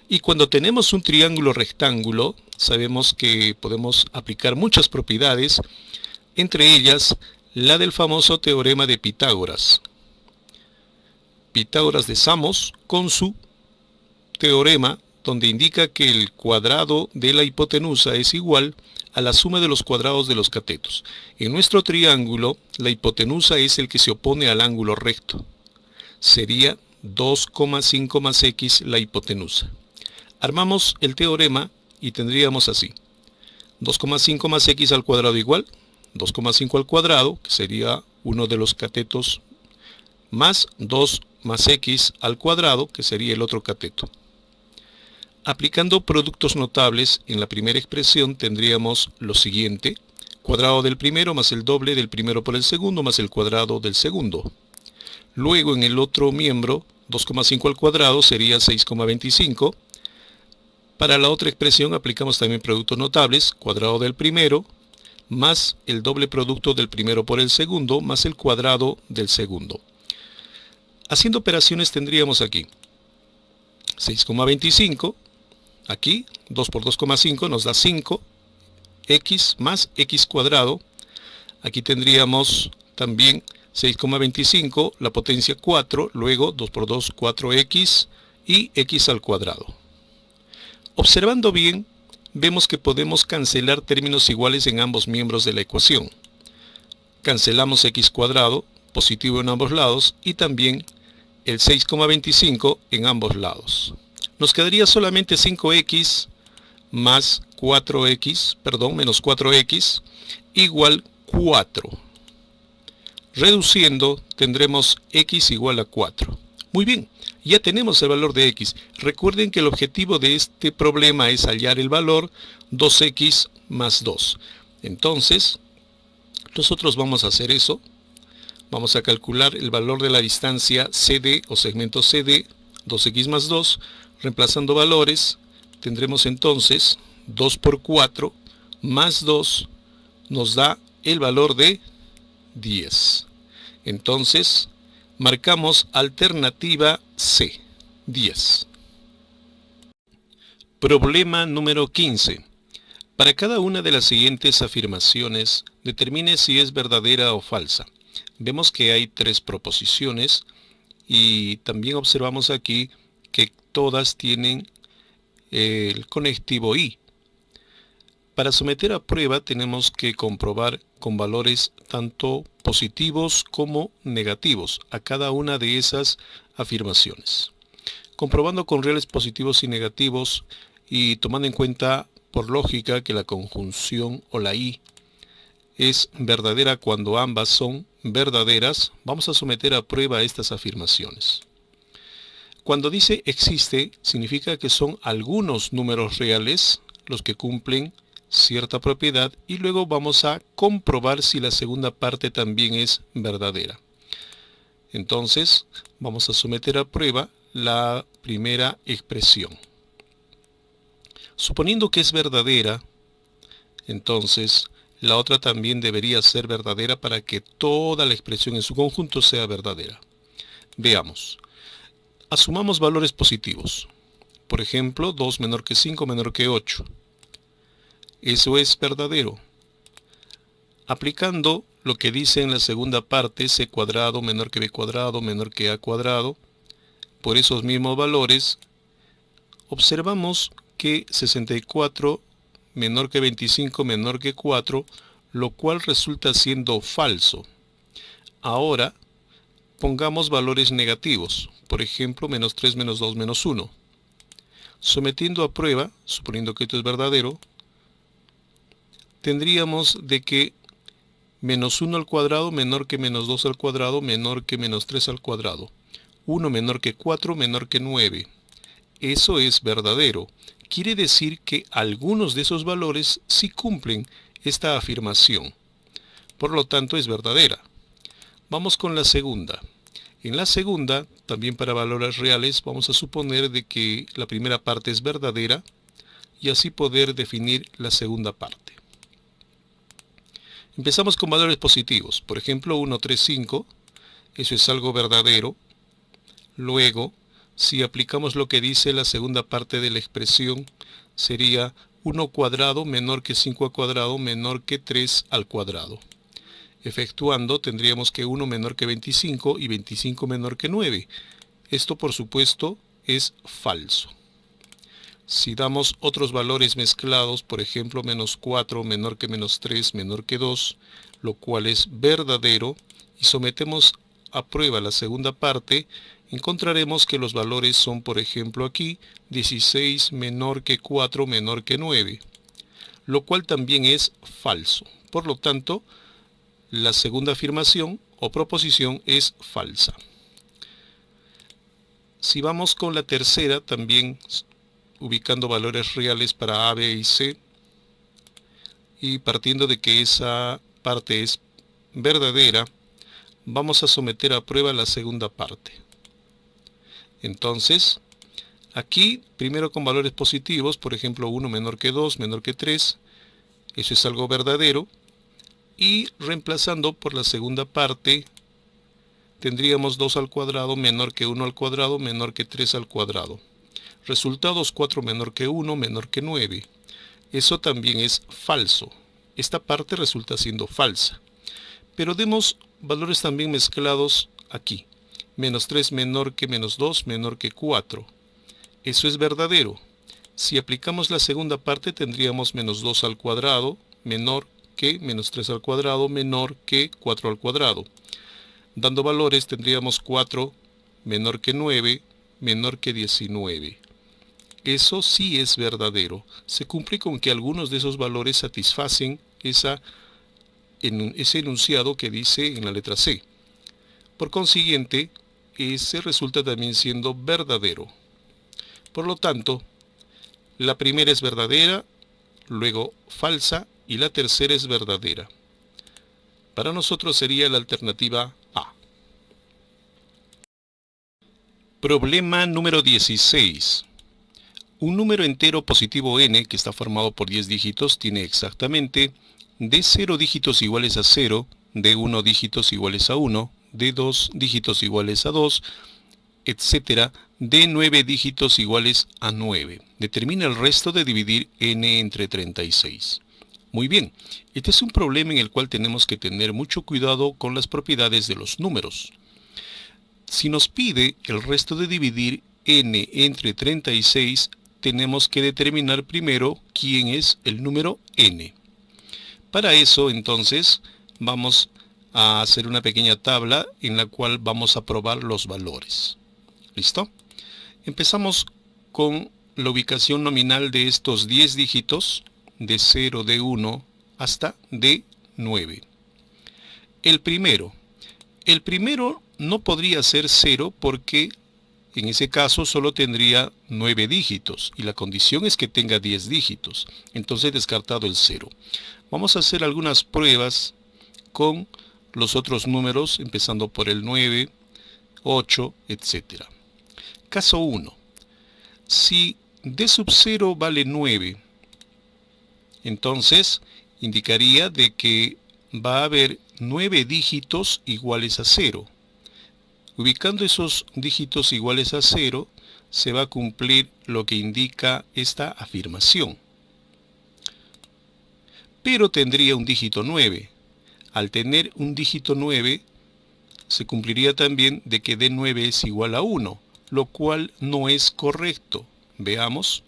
Speaker 1: Y cuando tenemos un triángulo rectángulo, sabemos que podemos aplicar muchas propiedades, entre ellas la del famoso teorema de Pitágoras. Pitágoras de Samos con su teorema, donde indica que el cuadrado de la hipotenusa es igual a la suma de los cuadrados de los catetos. En nuestro triángulo, la hipotenusa es el que se opone al ángulo recto. Sería 2,5 más x la hipotenusa. Armamos el teorema y tendríamos así. 2,5 más x al cuadrado igual 2,5 al cuadrado, que sería uno de los catetos, más 2 más x al cuadrado, que sería el otro cateto. Aplicando productos notables en la primera expresión tendríamos lo siguiente: cuadrado del primero más el doble del primero por el segundo más el cuadrado del segundo. Luego en el otro miembro, 2,5 al cuadrado sería 6,25. Para la otra expresión aplicamos también productos notables: cuadrado del primero más el doble producto del primero por el segundo más el cuadrado del segundo. Haciendo operaciones tendríamos aquí 6,25. Aquí 2 por 2,5 nos da 5, x más x cuadrado. Aquí tendríamos también 6,25, la potencia 4, luego 2 por 2, 4x y x al cuadrado. Observando bien, vemos que podemos cancelar términos iguales en ambos miembros de la ecuación. Cancelamos x cuadrado, positivo en ambos lados, y también el 6,25 en ambos lados. Nos quedaría solamente 5x más 4x, menos 4x, igual 4. Reduciendo, tendremos x igual a 4. Muy bien, ya tenemos el valor de x. Recuerden que el objetivo de este problema es hallar el valor 2x más 2. Entonces, nosotros vamos a hacer eso. Vamos a calcular el valor de la distancia CD o segmento CD, 2x más 2. Reemplazando valores, tendremos entonces 2 por 4 más 2 nos da el valor de 10. Entonces, marcamos alternativa C, 10. Problema número 15. Para cada una de las siguientes afirmaciones, determine si es verdadera o falsa. Vemos que hay 3 proposiciones y también observamos aquí que todas tienen el conectivo y. Para someter a prueba tenemos que comprobar con valores tanto positivos como negativos a cada una de esas afirmaciones. Comprobando con reales positivos y negativos y tomando en cuenta por lógica que la conjunción o la y es verdadera cuando ambas son verdaderas, vamos a someter a prueba estas afirmaciones. Cuando dice existe, significa que son algunos números reales los que cumplen cierta propiedad y luego vamos a comprobar si la segunda parte también es verdadera. Entonces vamos a someter a prueba la primera expresión. Suponiendo que es verdadera, entonces la otra también debería ser verdadera para que toda la expresión en su conjunto sea verdadera. Veamos. Asumamos valores positivos. Por ejemplo, 2 menor que 5 menor que 8. Eso es verdadero. Aplicando lo que dice en la segunda parte, c cuadrado menor que b cuadrado menor que a cuadrado, por esos mismos valores, observamos que 64 menor que 25 menor que 4, lo cual resulta siendo falso. Ahora, pongamos valores negativos, por ejemplo, menos 3, menos 2, menos 1. Sometiendo a prueba, suponiendo que esto es verdadero, tendríamos de que menos 1 al cuadrado menor que menos 2 al cuadrado menor que menos 3 al cuadrado. 1 menor que 4 menor que 9. Eso es verdadero. Quiere decir que algunos de esos valores sí cumplen esta afirmación. Por lo tanto, es verdadera. Vamos con la segunda. En la segunda, también para valores reales, vamos a suponer de que la primera parte es verdadera y así poder definir la segunda parte. Empezamos con valores positivos. Por ejemplo, 1, 3, 5. Eso es algo verdadero. Luego, si aplicamos lo que dice la segunda parte de la expresión, sería 1 cuadrado menor que 5 al cuadrado menor que 3 al cuadrado. Efectuando, tendríamos que 1 menor que 25 y 25 menor que 9. Esto, por supuesto, es falso. Si damos otros valores mezclados, por ejemplo, menos 4 menor que menos 3 menor que 2, lo cual es verdadero, y sometemos a prueba la segunda parte, encontraremos que los valores son, por ejemplo, aquí 16 menor que 4 menor que 9, lo cual también es falso. Por lo tanto, la segunda afirmación o proposición es falsa. Si vamos con la tercera, también ubicando valores reales para A, B y C, y partiendo de que esa parte es verdadera, vamos a someter a prueba la segunda parte. Entonces, aquí, primero con valores positivos, por ejemplo 1 menor que 2, menor que 3, eso es algo verdadero, y reemplazando por la segunda parte, tendríamos 2 al cuadrado menor que 1 al cuadrado menor que 3 al cuadrado. Resultados 4 menor que 1 menor que 9. Eso también es falso. Esta parte resulta siendo falsa. Pero demos valores también mezclados aquí. Menos 3 menor que menos 2 menor que 4. Eso es verdadero. Si aplicamos la segunda parte tendríamos menos 2 al cuadrado menor que menos 3 al cuadrado menor que 4 al cuadrado. Dando valores tendríamos 4 menor que 9 menor que 19. Eso sí es verdadero. Se cumple con que algunos de esos valores satisfacen ese enunciado que dice en la letra C. Por consiguiente, ese resulta también siendo verdadero. Por lo tanto, la primera es verdadera, luego falsa y la tercera es verdadera. Para nosotros sería la alternativa A. Problema número 16. Un número entero positivo n, que está formado por 10 dígitos, tiene exactamente de 0 dígitos iguales a 0, de 1 dígitos iguales a 1, de 2 dígitos iguales a 2, etc., de 9 dígitos iguales a 9. Determina el resto de dividir n entre 36. Muy bien, este es un problema en el cual tenemos que tener mucho cuidado con las propiedades de los números. Si nos pide el resto de dividir n entre 36, tenemos que determinar primero quién es el número n. Para eso, entonces, vamos a hacer una pequeña tabla en la cual vamos a probar los valores. ¿Listo? Empezamos con la ubicación nominal de estos 10 dígitos, de 0, de 1 hasta de 9. El primero no podría ser 0 porque En ese caso solo tendría 9 dígitos y la condición es que tenga 10 dígitos. Entonces descartado el 0. Vamos a hacer algunas pruebas con los otros números, empezando por el 9, 8, etc. Caso 1. Si d sub 0 vale 9, entonces indicaría de que va a haber 9 dígitos iguales a 0. Ubicando esos dígitos iguales a 0, se va a cumplir lo que indica esta afirmación. Pero tendría un dígito 9. Al tener un dígito 9, se cumpliría también de que D9 es igual a 1, lo cual no es correcto. Veamos,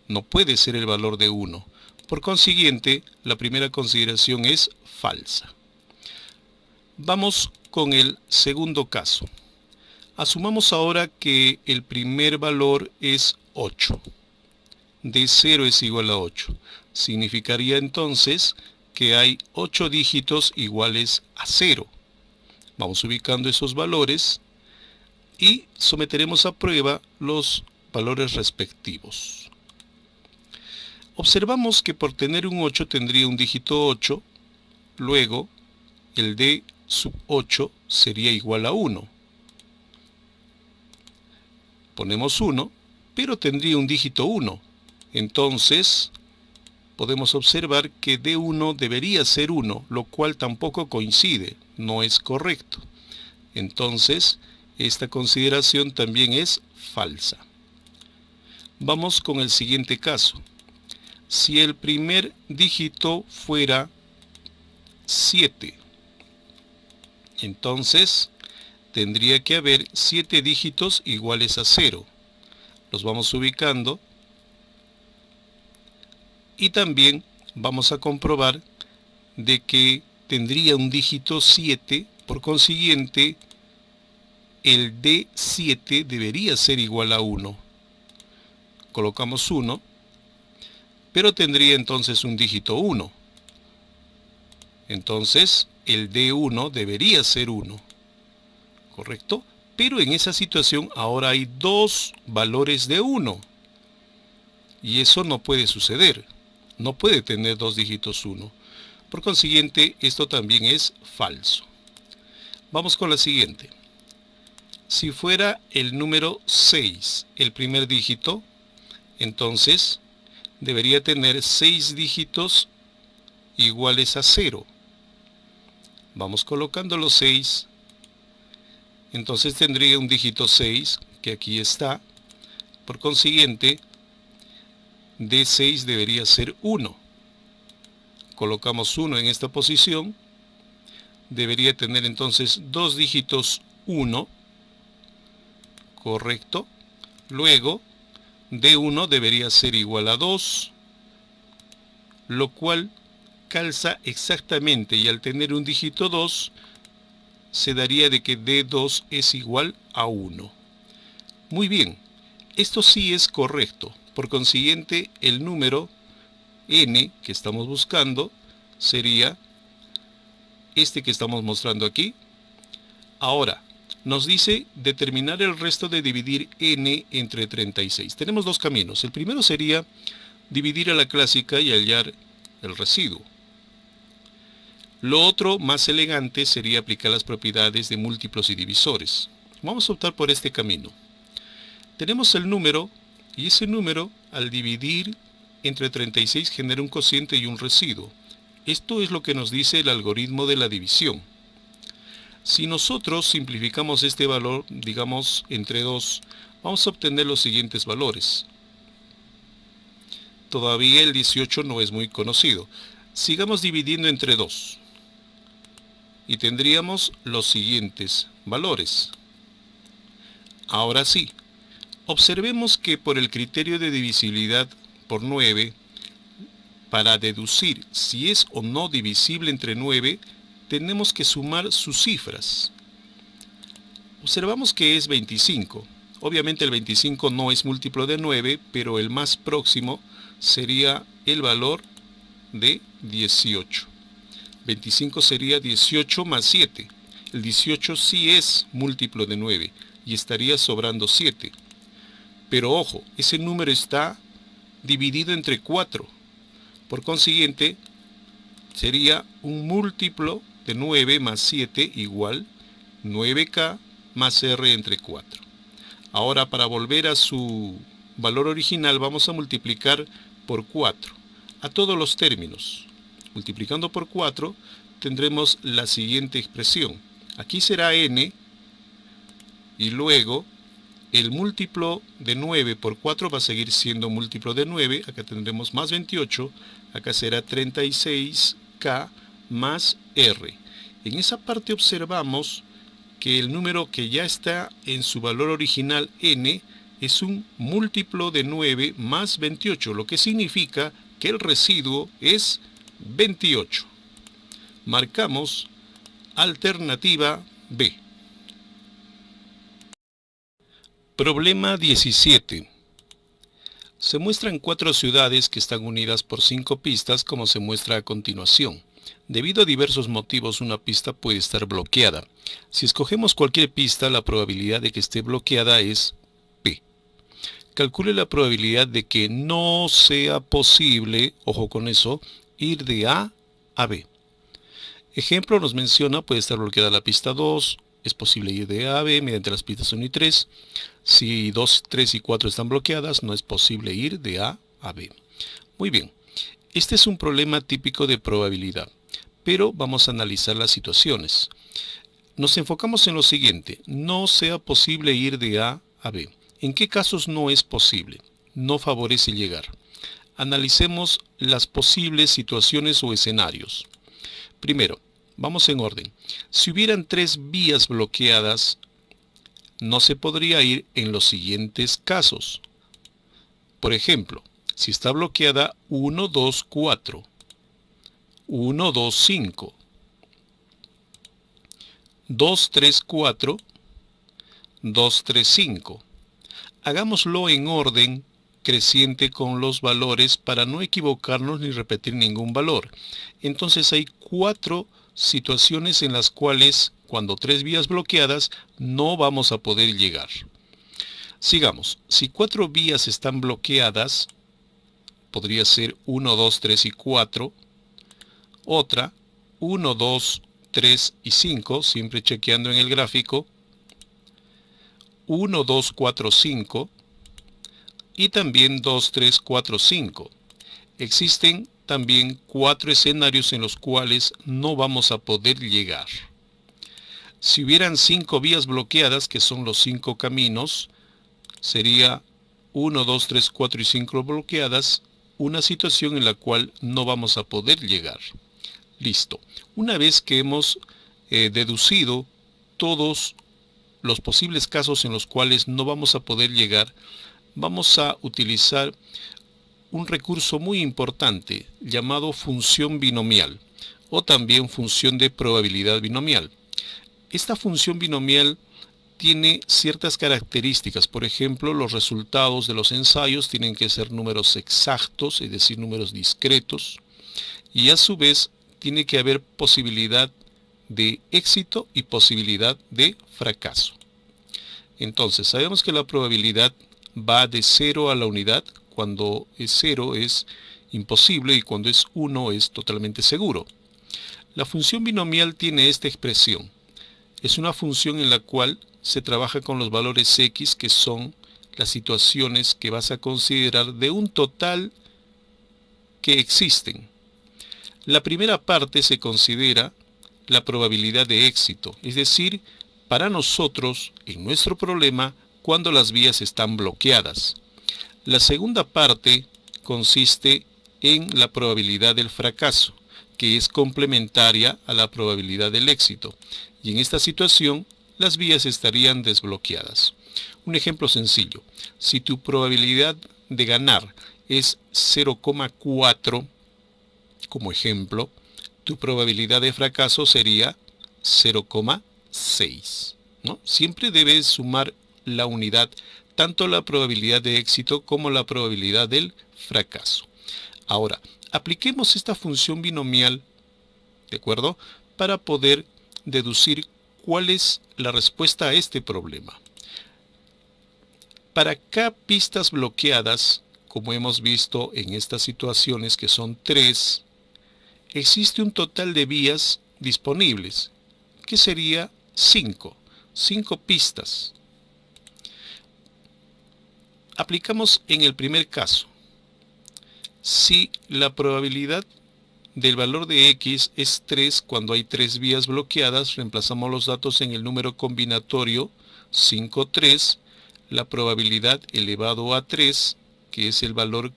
Speaker 1: no puede ser el valor de 1. Por consiguiente, la primera consideración es falsa. Vamos con el segundo caso. Asumamos ahora que el primer valor es 8. D0 es igual a 8. Significaría entonces que hay 8 dígitos iguales a 0. Vamos ubicando esos valores y someteremos a prueba los valores respectivos. Observamos que por tener un 8 tendría un dígito 8, luego el D sub 8 sería igual a 1. Ponemos 1, pero tendría un dígito 1. Entonces, podemos observar que D1 debería ser 1, lo cual tampoco coincide, no es correcto. Entonces, esta consideración también es falsa. Vamos con el siguiente caso. Si el primer dígito fuera 7, entonces tendría que haber 7 dígitos iguales a 0. Los vamos ubicando y también vamos a comprobar de que tendría un dígito 7, por consiguiente el D7 debería ser igual a 1. Colocamos 1, pero tendría entonces un dígito 1. Entonces el D1 debería ser 1, ¿correcto? Pero en esa situación ahora hay dos valores de 1. Y eso no puede suceder. No puede tener dos dígitos 1. Por consiguiente, esto también es falso. Vamos con la siguiente. Si fuera el número 6 el primer dígito, entonces debería tener 6 dígitos iguales a 0. Vamos colocando los 6. Entonces tendría un dígito 6, que aquí está. Por consiguiente, D6 debería ser 1. Colocamos 1 en esta posición. Debería tener entonces dos dígitos 1. Correcto. Luego, D1 debería ser igual a 2, lo cual calza exactamente, y al tener un dígito 2, se daría de que D2 es igual a 1. Muy bien, esto sí es correcto. Por consiguiente, el número n que estamos buscando sería este que estamos mostrando aquí. Ahora, nos dice determinar el resto de dividir n entre 36. Tenemos dos caminos. El primero sería dividir a la clásica y hallar el residuo. Lo otro, más elegante, sería aplicar las propiedades de múltiplos y divisores. Vamos a optar por este camino. Tenemos el número, y ese número, al dividir entre 36, genera un cociente y un residuo. Esto es lo que nos dice el algoritmo de la división. Si nosotros simplificamos este valor, digamos, entre 2, vamos a obtener los siguientes valores. Todavía el 18 no es muy conocido. Sigamos dividiendo entre 2. Y tendríamos los siguientes valores. Ahora sí, observemos que por el criterio de divisibilidad por 9, para deducir si es o no divisible entre 9, tenemos que sumar sus cifras. Observamos que es 25. Obviamente el 25 no es múltiplo de 9, pero el más próximo sería el valor de 18. 25 sería 18 más 7. El 18 sí es múltiplo de 9. y estaría sobrando 7. Pero ojo, ese número está dividido entre 4. Por consiguiente, sería un múltiplo de 9 más 7 igual 9K más R entre 4. Ahora, para volver a su valor original, vamos a multiplicar por 4 a todos los términos. Multiplicando por 4 tendremos la siguiente expresión. Aquí será n y luego el múltiplo de 9 por 4 va a seguir siendo múltiplo de 9. Acá tendremos más 28. Acá será 36K más R. En esa parte observamos que el número que ya está en su valor original n es un múltiplo de 9 más 28, lo que significa que el residuo es 28. Marcamos alternativa B. Problema 17. Se muestran 4 ciudades que están unidas por 5 pistas, como se muestra a continuación. Debido a diversos motivos, una pista puede estar bloqueada. Si escogemos cualquier pista, la probabilidad de que esté bloqueada es P. Calcule la probabilidad de que no sea posible, ojo con eso, ir de A a B. Ejemplo nos menciona, puede estar bloqueada la pista 2, es posible ir de A a B mediante las pistas 1 y 3. Si 2, 3 y 4 están bloqueadas, no es posible ir de A a B. Muy bien, este es un problema típico de probabilidad, pero vamos a analizar las situaciones. Nos enfocamos en lo siguiente: no sea posible ir de A a B. ¿En qué casos no es posible? No favorece llegar. Analicemos las posibles situaciones o escenarios. Primero, vamos en orden. Si hubieran 3 vías bloqueadas, no se podría ir en los siguientes casos. Por ejemplo, si está bloqueada 1, 2, 4, 1, 2, 5, 2, 3, 4, 2, 3, 5. Hagámoslo en orden creciente con los valores para no equivocarnos ni repetir ningún valor. Entonces hay 4 situaciones en las cuales, cuando 3 vías bloqueadas, no vamos a poder llegar. Sigamos. Si 4 vías están bloqueadas, podría ser 1, 2, 3 y 4. Otra, 1, 2, 3 y 5, siempre chequeando en el gráfico. 1, 2, 4, 5. Y también 2, 3, 4, 5. Existen también 4 escenarios en los cuales no vamos a poder llegar. Si hubieran 5 vías bloqueadas, que son los 5 caminos, sería 1, 2, 3, 4 y 5 bloqueadas, una situación en la cual no vamos a poder llegar. Listo. Una vez que hemos deducido todos los posibles casos en los cuales no vamos a poder llegar, vamos a utilizar un recurso muy importante llamado función binomial o también función de probabilidad binomial. Esta función binomial tiene ciertas características. Por ejemplo, los resultados de los ensayos tienen que ser números exactos, es decir, números discretos, y a su vez tiene que haber posibilidad de éxito y posibilidad de fracaso. Entonces, sabemos que la probabilidad va de 0 a la unidad. Cuando es 0 es imposible y cuando es 1 es totalmente seguro. La función binomial tiene esta expresión. Es una función en la cual se trabaja con los valores x, que son las situaciones que vas a considerar de un total que existen. La primera parte se considera la probabilidad de éxito, es decir, para nosotros, en nuestro problema, cuando las vías están bloqueadas. La segunda parte consiste en la probabilidad del fracaso, que es complementaria a la probabilidad del éxito, y en esta situación las vías estarían desbloqueadas. Un ejemplo sencillo: si tu probabilidad de ganar es 0,4, como ejemplo, tu probabilidad de fracaso sería 0,6, ¿no? Siempre debes sumar la unidad, tanto la probabilidad de éxito como la probabilidad del fracaso. Ahora, apliquemos esta función binomial, ¿de acuerdo?, para poder deducir cuál es la respuesta a este problema. Para K pistas bloqueadas, como hemos visto en estas situaciones que son 3, existe un total de vías disponibles, que sería 5 pistas. Aplicamos en el primer caso. Si la probabilidad del valor de x es 3 cuando hay 3 vías bloqueadas, reemplazamos los datos en el número combinatorio 5, 3, la probabilidad elevado a 3, que es el valor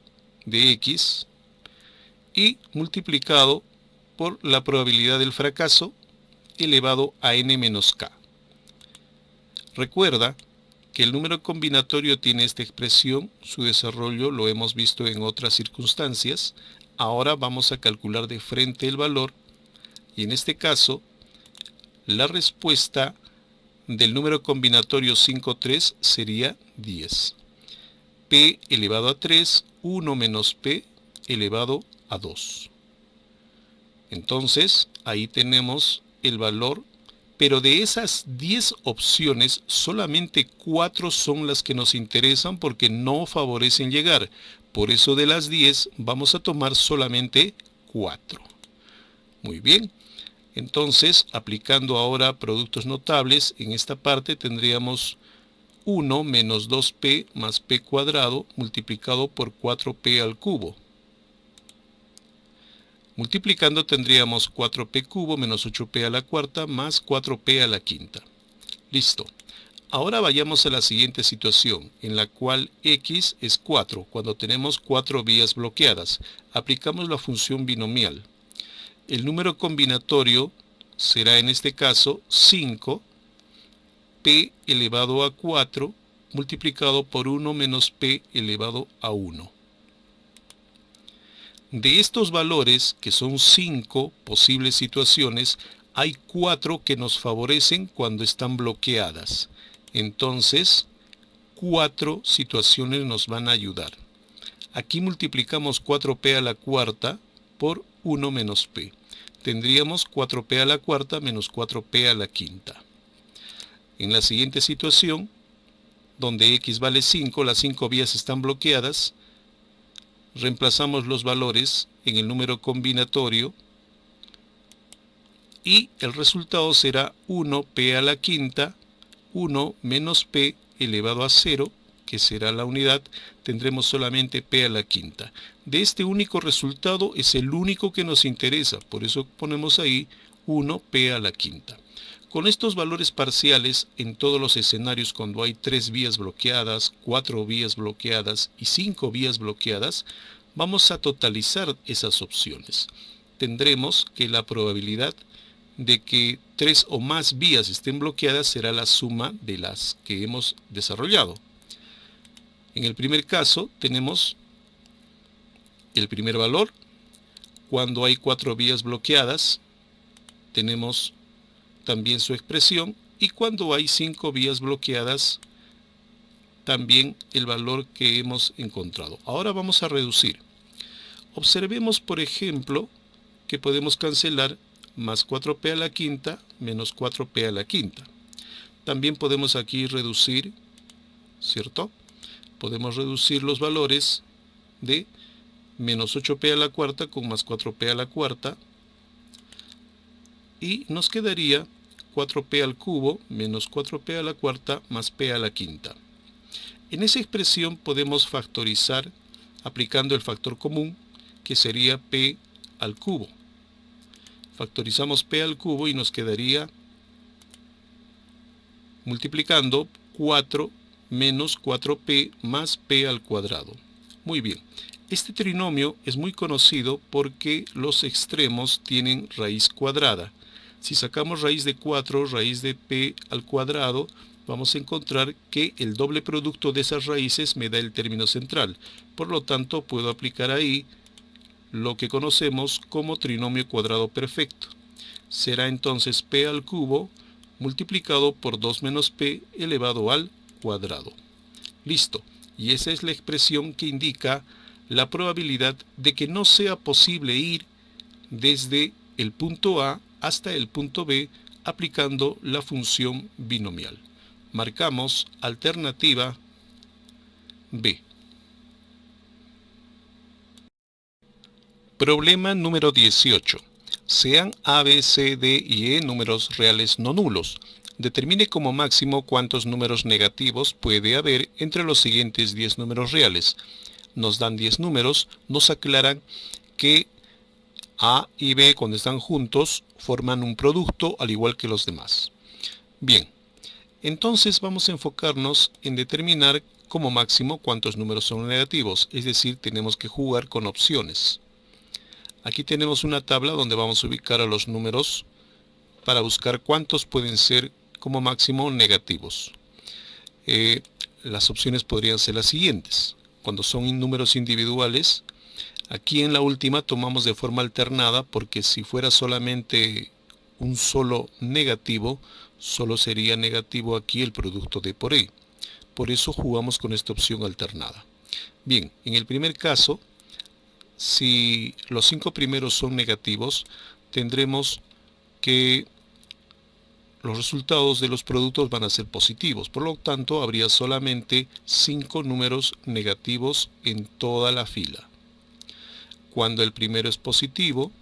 Speaker 1: de x, y multiplicado por la probabilidad del fracaso elevado a n menos k. Recuerda que el número combinatorio tiene esta expresión, su desarrollo lo hemos visto en otras circunstancias. Ahora vamos a calcular de frente el valor y en este caso la respuesta del número combinatorio 5, 3 sería 10. P elevado a 3, 1 menos P elevado a 2. Entonces ahí tenemos el valor, pero de esas 10 opciones solamente 4 son las que nos interesan porque no favorecen llegar. Por eso de las 10 vamos a tomar solamente 4. Muy bien. Entonces, aplicando ahora productos notables, en esta parte tendríamos 1 menos 2p más p cuadrado multiplicado por 4p al cubo. Multiplicando tendríamos 4p cubo menos 8p a la cuarta más 4p a la quinta. Listo. Ahora vayamos a la siguiente situación, en la cual x es 4, cuando tenemos 4 vías bloqueadas. Aplicamos la función binomial. El número combinatorio será en este caso 5, p elevado a 4, multiplicado por 1 menos p elevado a 1. De estos valores, que son 5 posibles situaciones, hay 4 que nos favorecen cuando están bloqueadas. Entonces, 4 situaciones nos van a ayudar. Aquí multiplicamos 4p a la cuarta por 1 menos p. Tendríamos 4p a la cuarta menos 4p a la quinta. En la siguiente situación, donde x vale 5, las 5 vías están bloqueadas, reemplazamos los valores en el número combinatorio y el resultado será 1p a la quinta, 1 menos p elevado a 0, que será la unidad, tendremos solamente p a la quinta. De este único resultado es el único que nos interesa, por eso ponemos ahí 1p a la quinta. Con estos valores parciales, en todos los escenarios cuando hay 3 vías bloqueadas, 4 vías bloqueadas y 5 vías bloqueadas, vamos a totalizar esas opciones. Tendremos que la probabilidad de que 3 o más vías estén bloqueadas será la suma de las que hemos desarrollado. En el primer caso tenemos el primer valor. Cuando hay 4 vías bloqueadas, tenemos también su expresión, y cuando hay 5 vías bloqueadas, también el valor que hemos encontrado. Ahora vamos a reducir. Observemos, por ejemplo, que podemos cancelar más 4p a la quinta menos 4p a la quinta. También podemos aquí reducir, ¿cierto? Podemos reducir los valores de menos 8p a la cuarta con más 4p a la cuarta, y nos quedaría 4p al cubo menos 4p a la cuarta más p a la quinta. En esa expresión podemos factorizar aplicando el factor común, que sería p al cubo. Factorizamos p al cubo y nos quedaría, multiplicando, 4 menos 4p más p al cuadrado. Muy bien. Este trinomio es muy conocido porque los extremos tienen raíz cuadrada. Si sacamos raíz de 4, raíz de p al cuadrado, vamos a encontrar que el doble producto de esas raíces me da el término central. Por lo tanto, puedo aplicar ahí lo que conocemos como trinomio cuadrado perfecto. Será entonces p al cubo multiplicado por 2 menos p elevado al cuadrado. Listo. Y esa es la expresión que indica la probabilidad de que no sea posible ir desde el punto A hasta el punto B aplicando la función binomial. Marcamos alternativa B. Problema número 18. Sean A, B, C, D y E números reales no nulos. Determine como máximo cuántos números negativos puede haber entre los siguientes 10 números reales. Nos dan 10 números, nos aclaran que A y B cuando están juntos forman un producto al igual que los demás. Bien, entonces vamos a enfocarnos en determinar como máximo cuántos números son negativos, es decir, tenemos que jugar con opciones. Aquí tenemos una tabla donde vamos a ubicar a los números para buscar cuántos pueden ser como máximo negativos. Las opciones podrían ser las siguientes. Cuando son números individuales, aquí en la última tomamos de forma alternada porque si fuera solamente un solo negativo, solo sería negativo aquí el producto D por E. Por eso jugamos con esta opción alternada. Bien, en el primer caso, si los 5 primeros son negativos, tendremos que los resultados de los productos van a ser positivos. Por lo tanto, habría solamente 5 números negativos en toda la fila. Cuando el primero es positivo,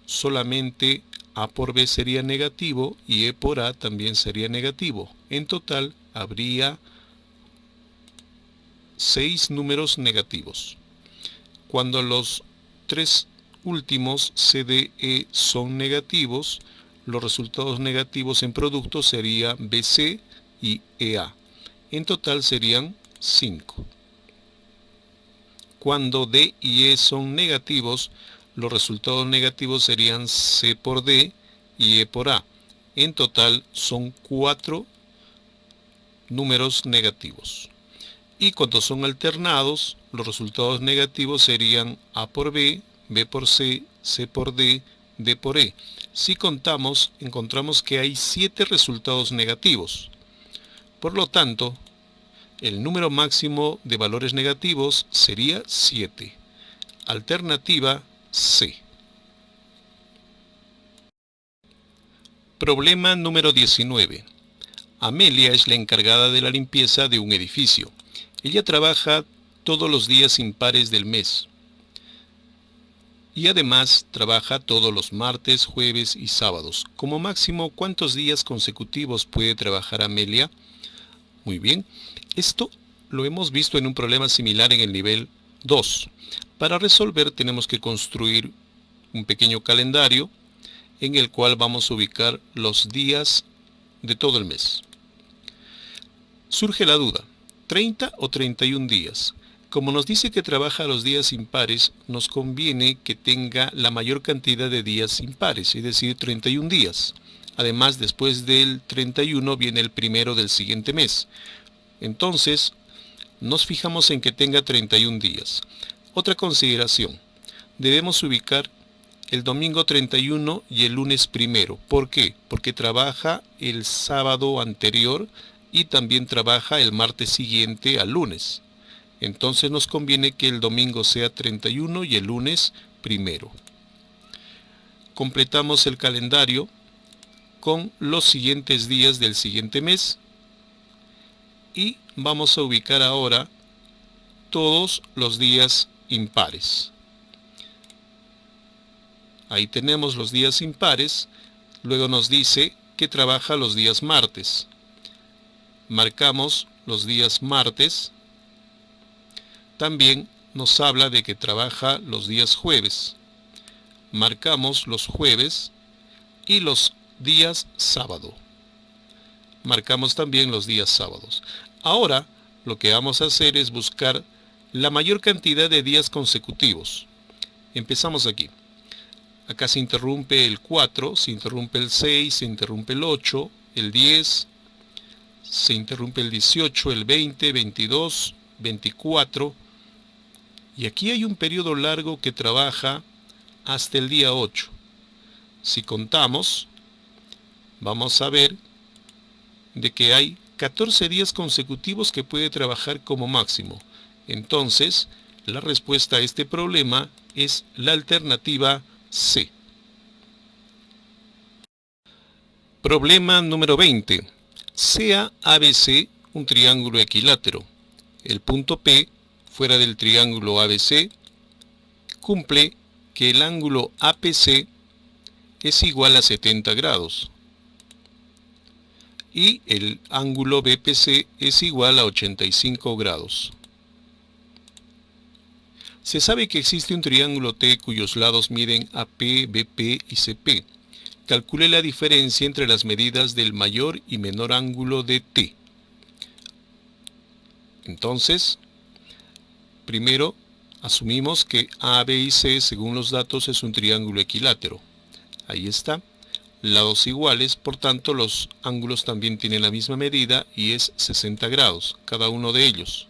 Speaker 1: solamente A por B sería negativo y E por A también sería negativo. En total, habría 6 números negativos. Cuando los 3 últimos C, D, E son negativos, los resultados negativos en producto serían BC y EA. En total serían 5. Cuando D y E son negativos, los resultados negativos serían C por D y E por A. En total son 4 números negativos. Y cuando son alternados, los resultados negativos serían A por B, B por C, C por D, D por E. Si contamos, encontramos que hay 7 resultados negativos. Por lo tanto, el número máximo de valores negativos sería 7. Alternativa C. Problema número 19. Amelia es la encargada de la limpieza de un edificio. Ella trabaja todos los días impares del mes y además trabaja todos los martes, jueves y sábados. Como máximo, ¿cuántos días consecutivos puede trabajar Amelia? Muy bien, esto lo hemos visto en un problema similar en el nivel 2. Para resolver tenemos que construir un pequeño calendario en el cual vamos a ubicar los días de todo el mes. Surge la duda, 30 o 31 días. Como nos dice que trabaja los días impares, nos conviene que tenga la mayor cantidad de días impares, es decir, 31 días. Además, después del 31 viene el primero del siguiente mes. Entonces, nos fijamos en que tenga 31 días. Otra consideración, debemos ubicar el domingo 31 y el lunes primero. ¿Por qué? Porque trabaja el sábado anterior y también trabaja el martes siguiente al lunes. Entonces nos conviene que el domingo sea 31 y el lunes primero. Completamos el calendario con los siguientes días del siguiente mes y vamos a ubicar ahora todos los días impares. Ahí tenemos los días impares, luego nos dice que trabaja los días martes. Marcamos los días martes. También nos habla de que trabaja los días jueves. Marcamos los jueves y los días sábado. Marcamos también los días sábados. Ahora lo que vamos a hacer es buscar la mayor cantidad de días consecutivos. Empezamos aquí. Acá se interrumpe el 4, se interrumpe el 6, se interrumpe el 8, el 10, se interrumpe el 18, el 20, 22, 24. Y aquí hay un periodo largo que trabaja hasta el día 8. Si contamos, vamos a ver de que hay 14 días consecutivos que puede trabajar como máximo. Entonces, la respuesta a este problema es la alternativa C. Problema número 20. Sea ABC un triángulo equilátero. El punto P, fuera del triángulo ABC, cumple que el ángulo APC es igual a 70 grados y el ángulo BPC es igual a 85 grados. Se sabe que existe un triángulo T cuyos lados miden AP, BP y CP. Calcule la diferencia entre las medidas del mayor y menor ángulo de T. Entonces, primero asumimos que A, B y C, según los datos, es un triángulo equilátero. Ahí está. Lados iguales, por tanto los ángulos también tienen la misma medida y es 60 grados, cada uno de ellos.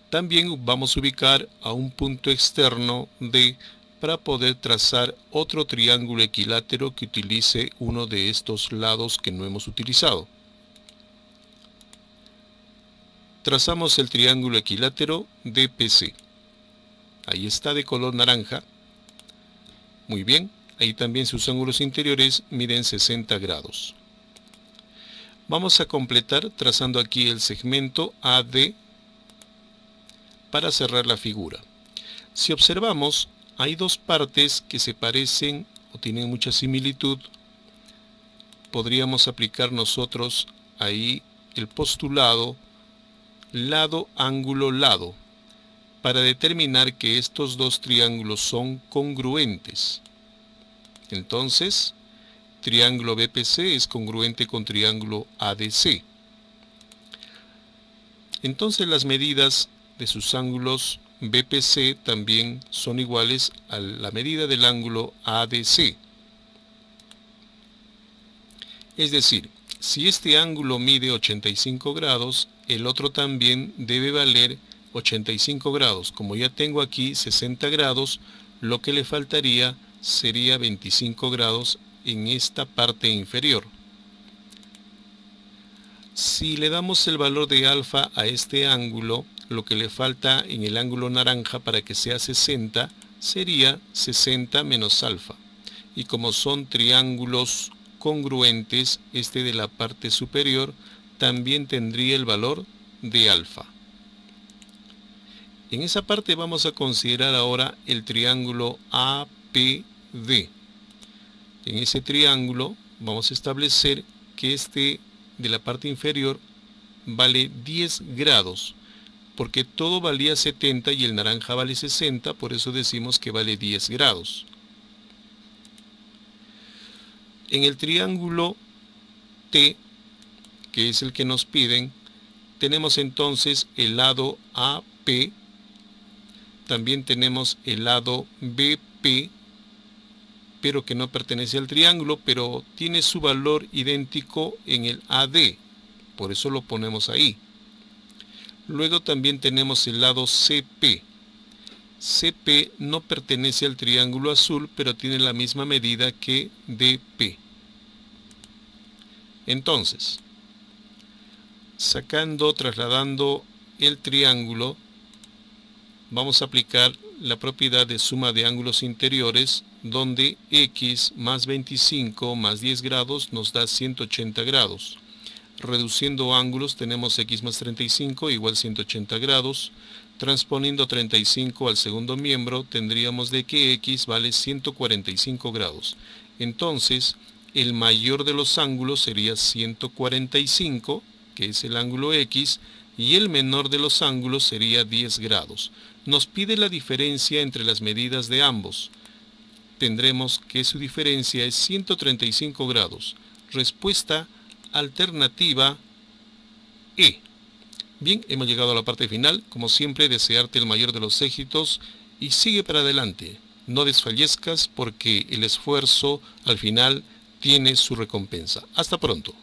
Speaker 1: También vamos a ubicar a un punto externo D para poder trazar otro triángulo equilátero que utilice uno de estos lados que no hemos utilizado. Trazamos el triángulo equilátero DPC. Ahí está, de color naranja. Muy bien, ahí también sus ángulos interiores miden 60 grados. Vamos a completar trazando aquí el segmento AD para cerrar la figura. Si observamos, hay dos partes que se parecen o tienen mucha similitud. Podríamos aplicar nosotros ahí el postulado lado, ángulo, lado, para determinar que estos dos triángulos son congruentes. Entonces, triángulo BPC es congruente con triángulo ADC. Entonces las medidas de sus ángulos BPC también son iguales a la medida del ángulo ADC. Es decir, si este ángulo mide 85 grados, el otro también debe valer 85 grados. Como ya tengo aquí 60 grados, lo que le faltaría sería 25 grados en esta parte inferior. Si le damos el valor de alfa a este ángulo, lo que le falta en el ángulo naranja para que sea 60 sería 60 menos alfa. Y como son triángulos congruentes, este de la parte superior también tendría el valor de alfa. En esa parte vamos a considerar ahora el triángulo APD. En ese triángulo vamos a establecer que este de la parte inferior vale 10 grados, porque todo valía 70 y el naranja vale 60, por eso decimos que vale 10 grados. En el triángulo T, que es el que nos piden, tenemos entonces el lado AP, también tenemos el lado BP, pero que no pertenece al triángulo, pero tiene su valor idéntico en el AD, por eso lo ponemos ahí. Luego también tenemos el lado CP. CP no pertenece al triángulo azul, pero tiene la misma medida que DP. Entonces, trasladando el triángulo, vamos a aplicar la propiedad de suma de ángulos interiores, donde x más 25 más 10 grados nos da 180 grados. Reduciendo ángulos tenemos x más 35 igual 180 grados. Transponiendo 35 al segundo miembro tendríamos de que x vale 145 grados. Entonces, el mayor de los ángulos sería 145, que es el ángulo x, y el menor de los ángulos sería 10 grados. Nos pide la diferencia entre las medidas de ambos. Tendremos que su diferencia es 135 grados. Respuesta alternativa E. Bien, hemos llegado a la parte final. Como siempre, desearte el mayor de los éxitos y sigue para adelante. No desfallezcas porque el esfuerzo al final tiene su recompensa. Hasta pronto.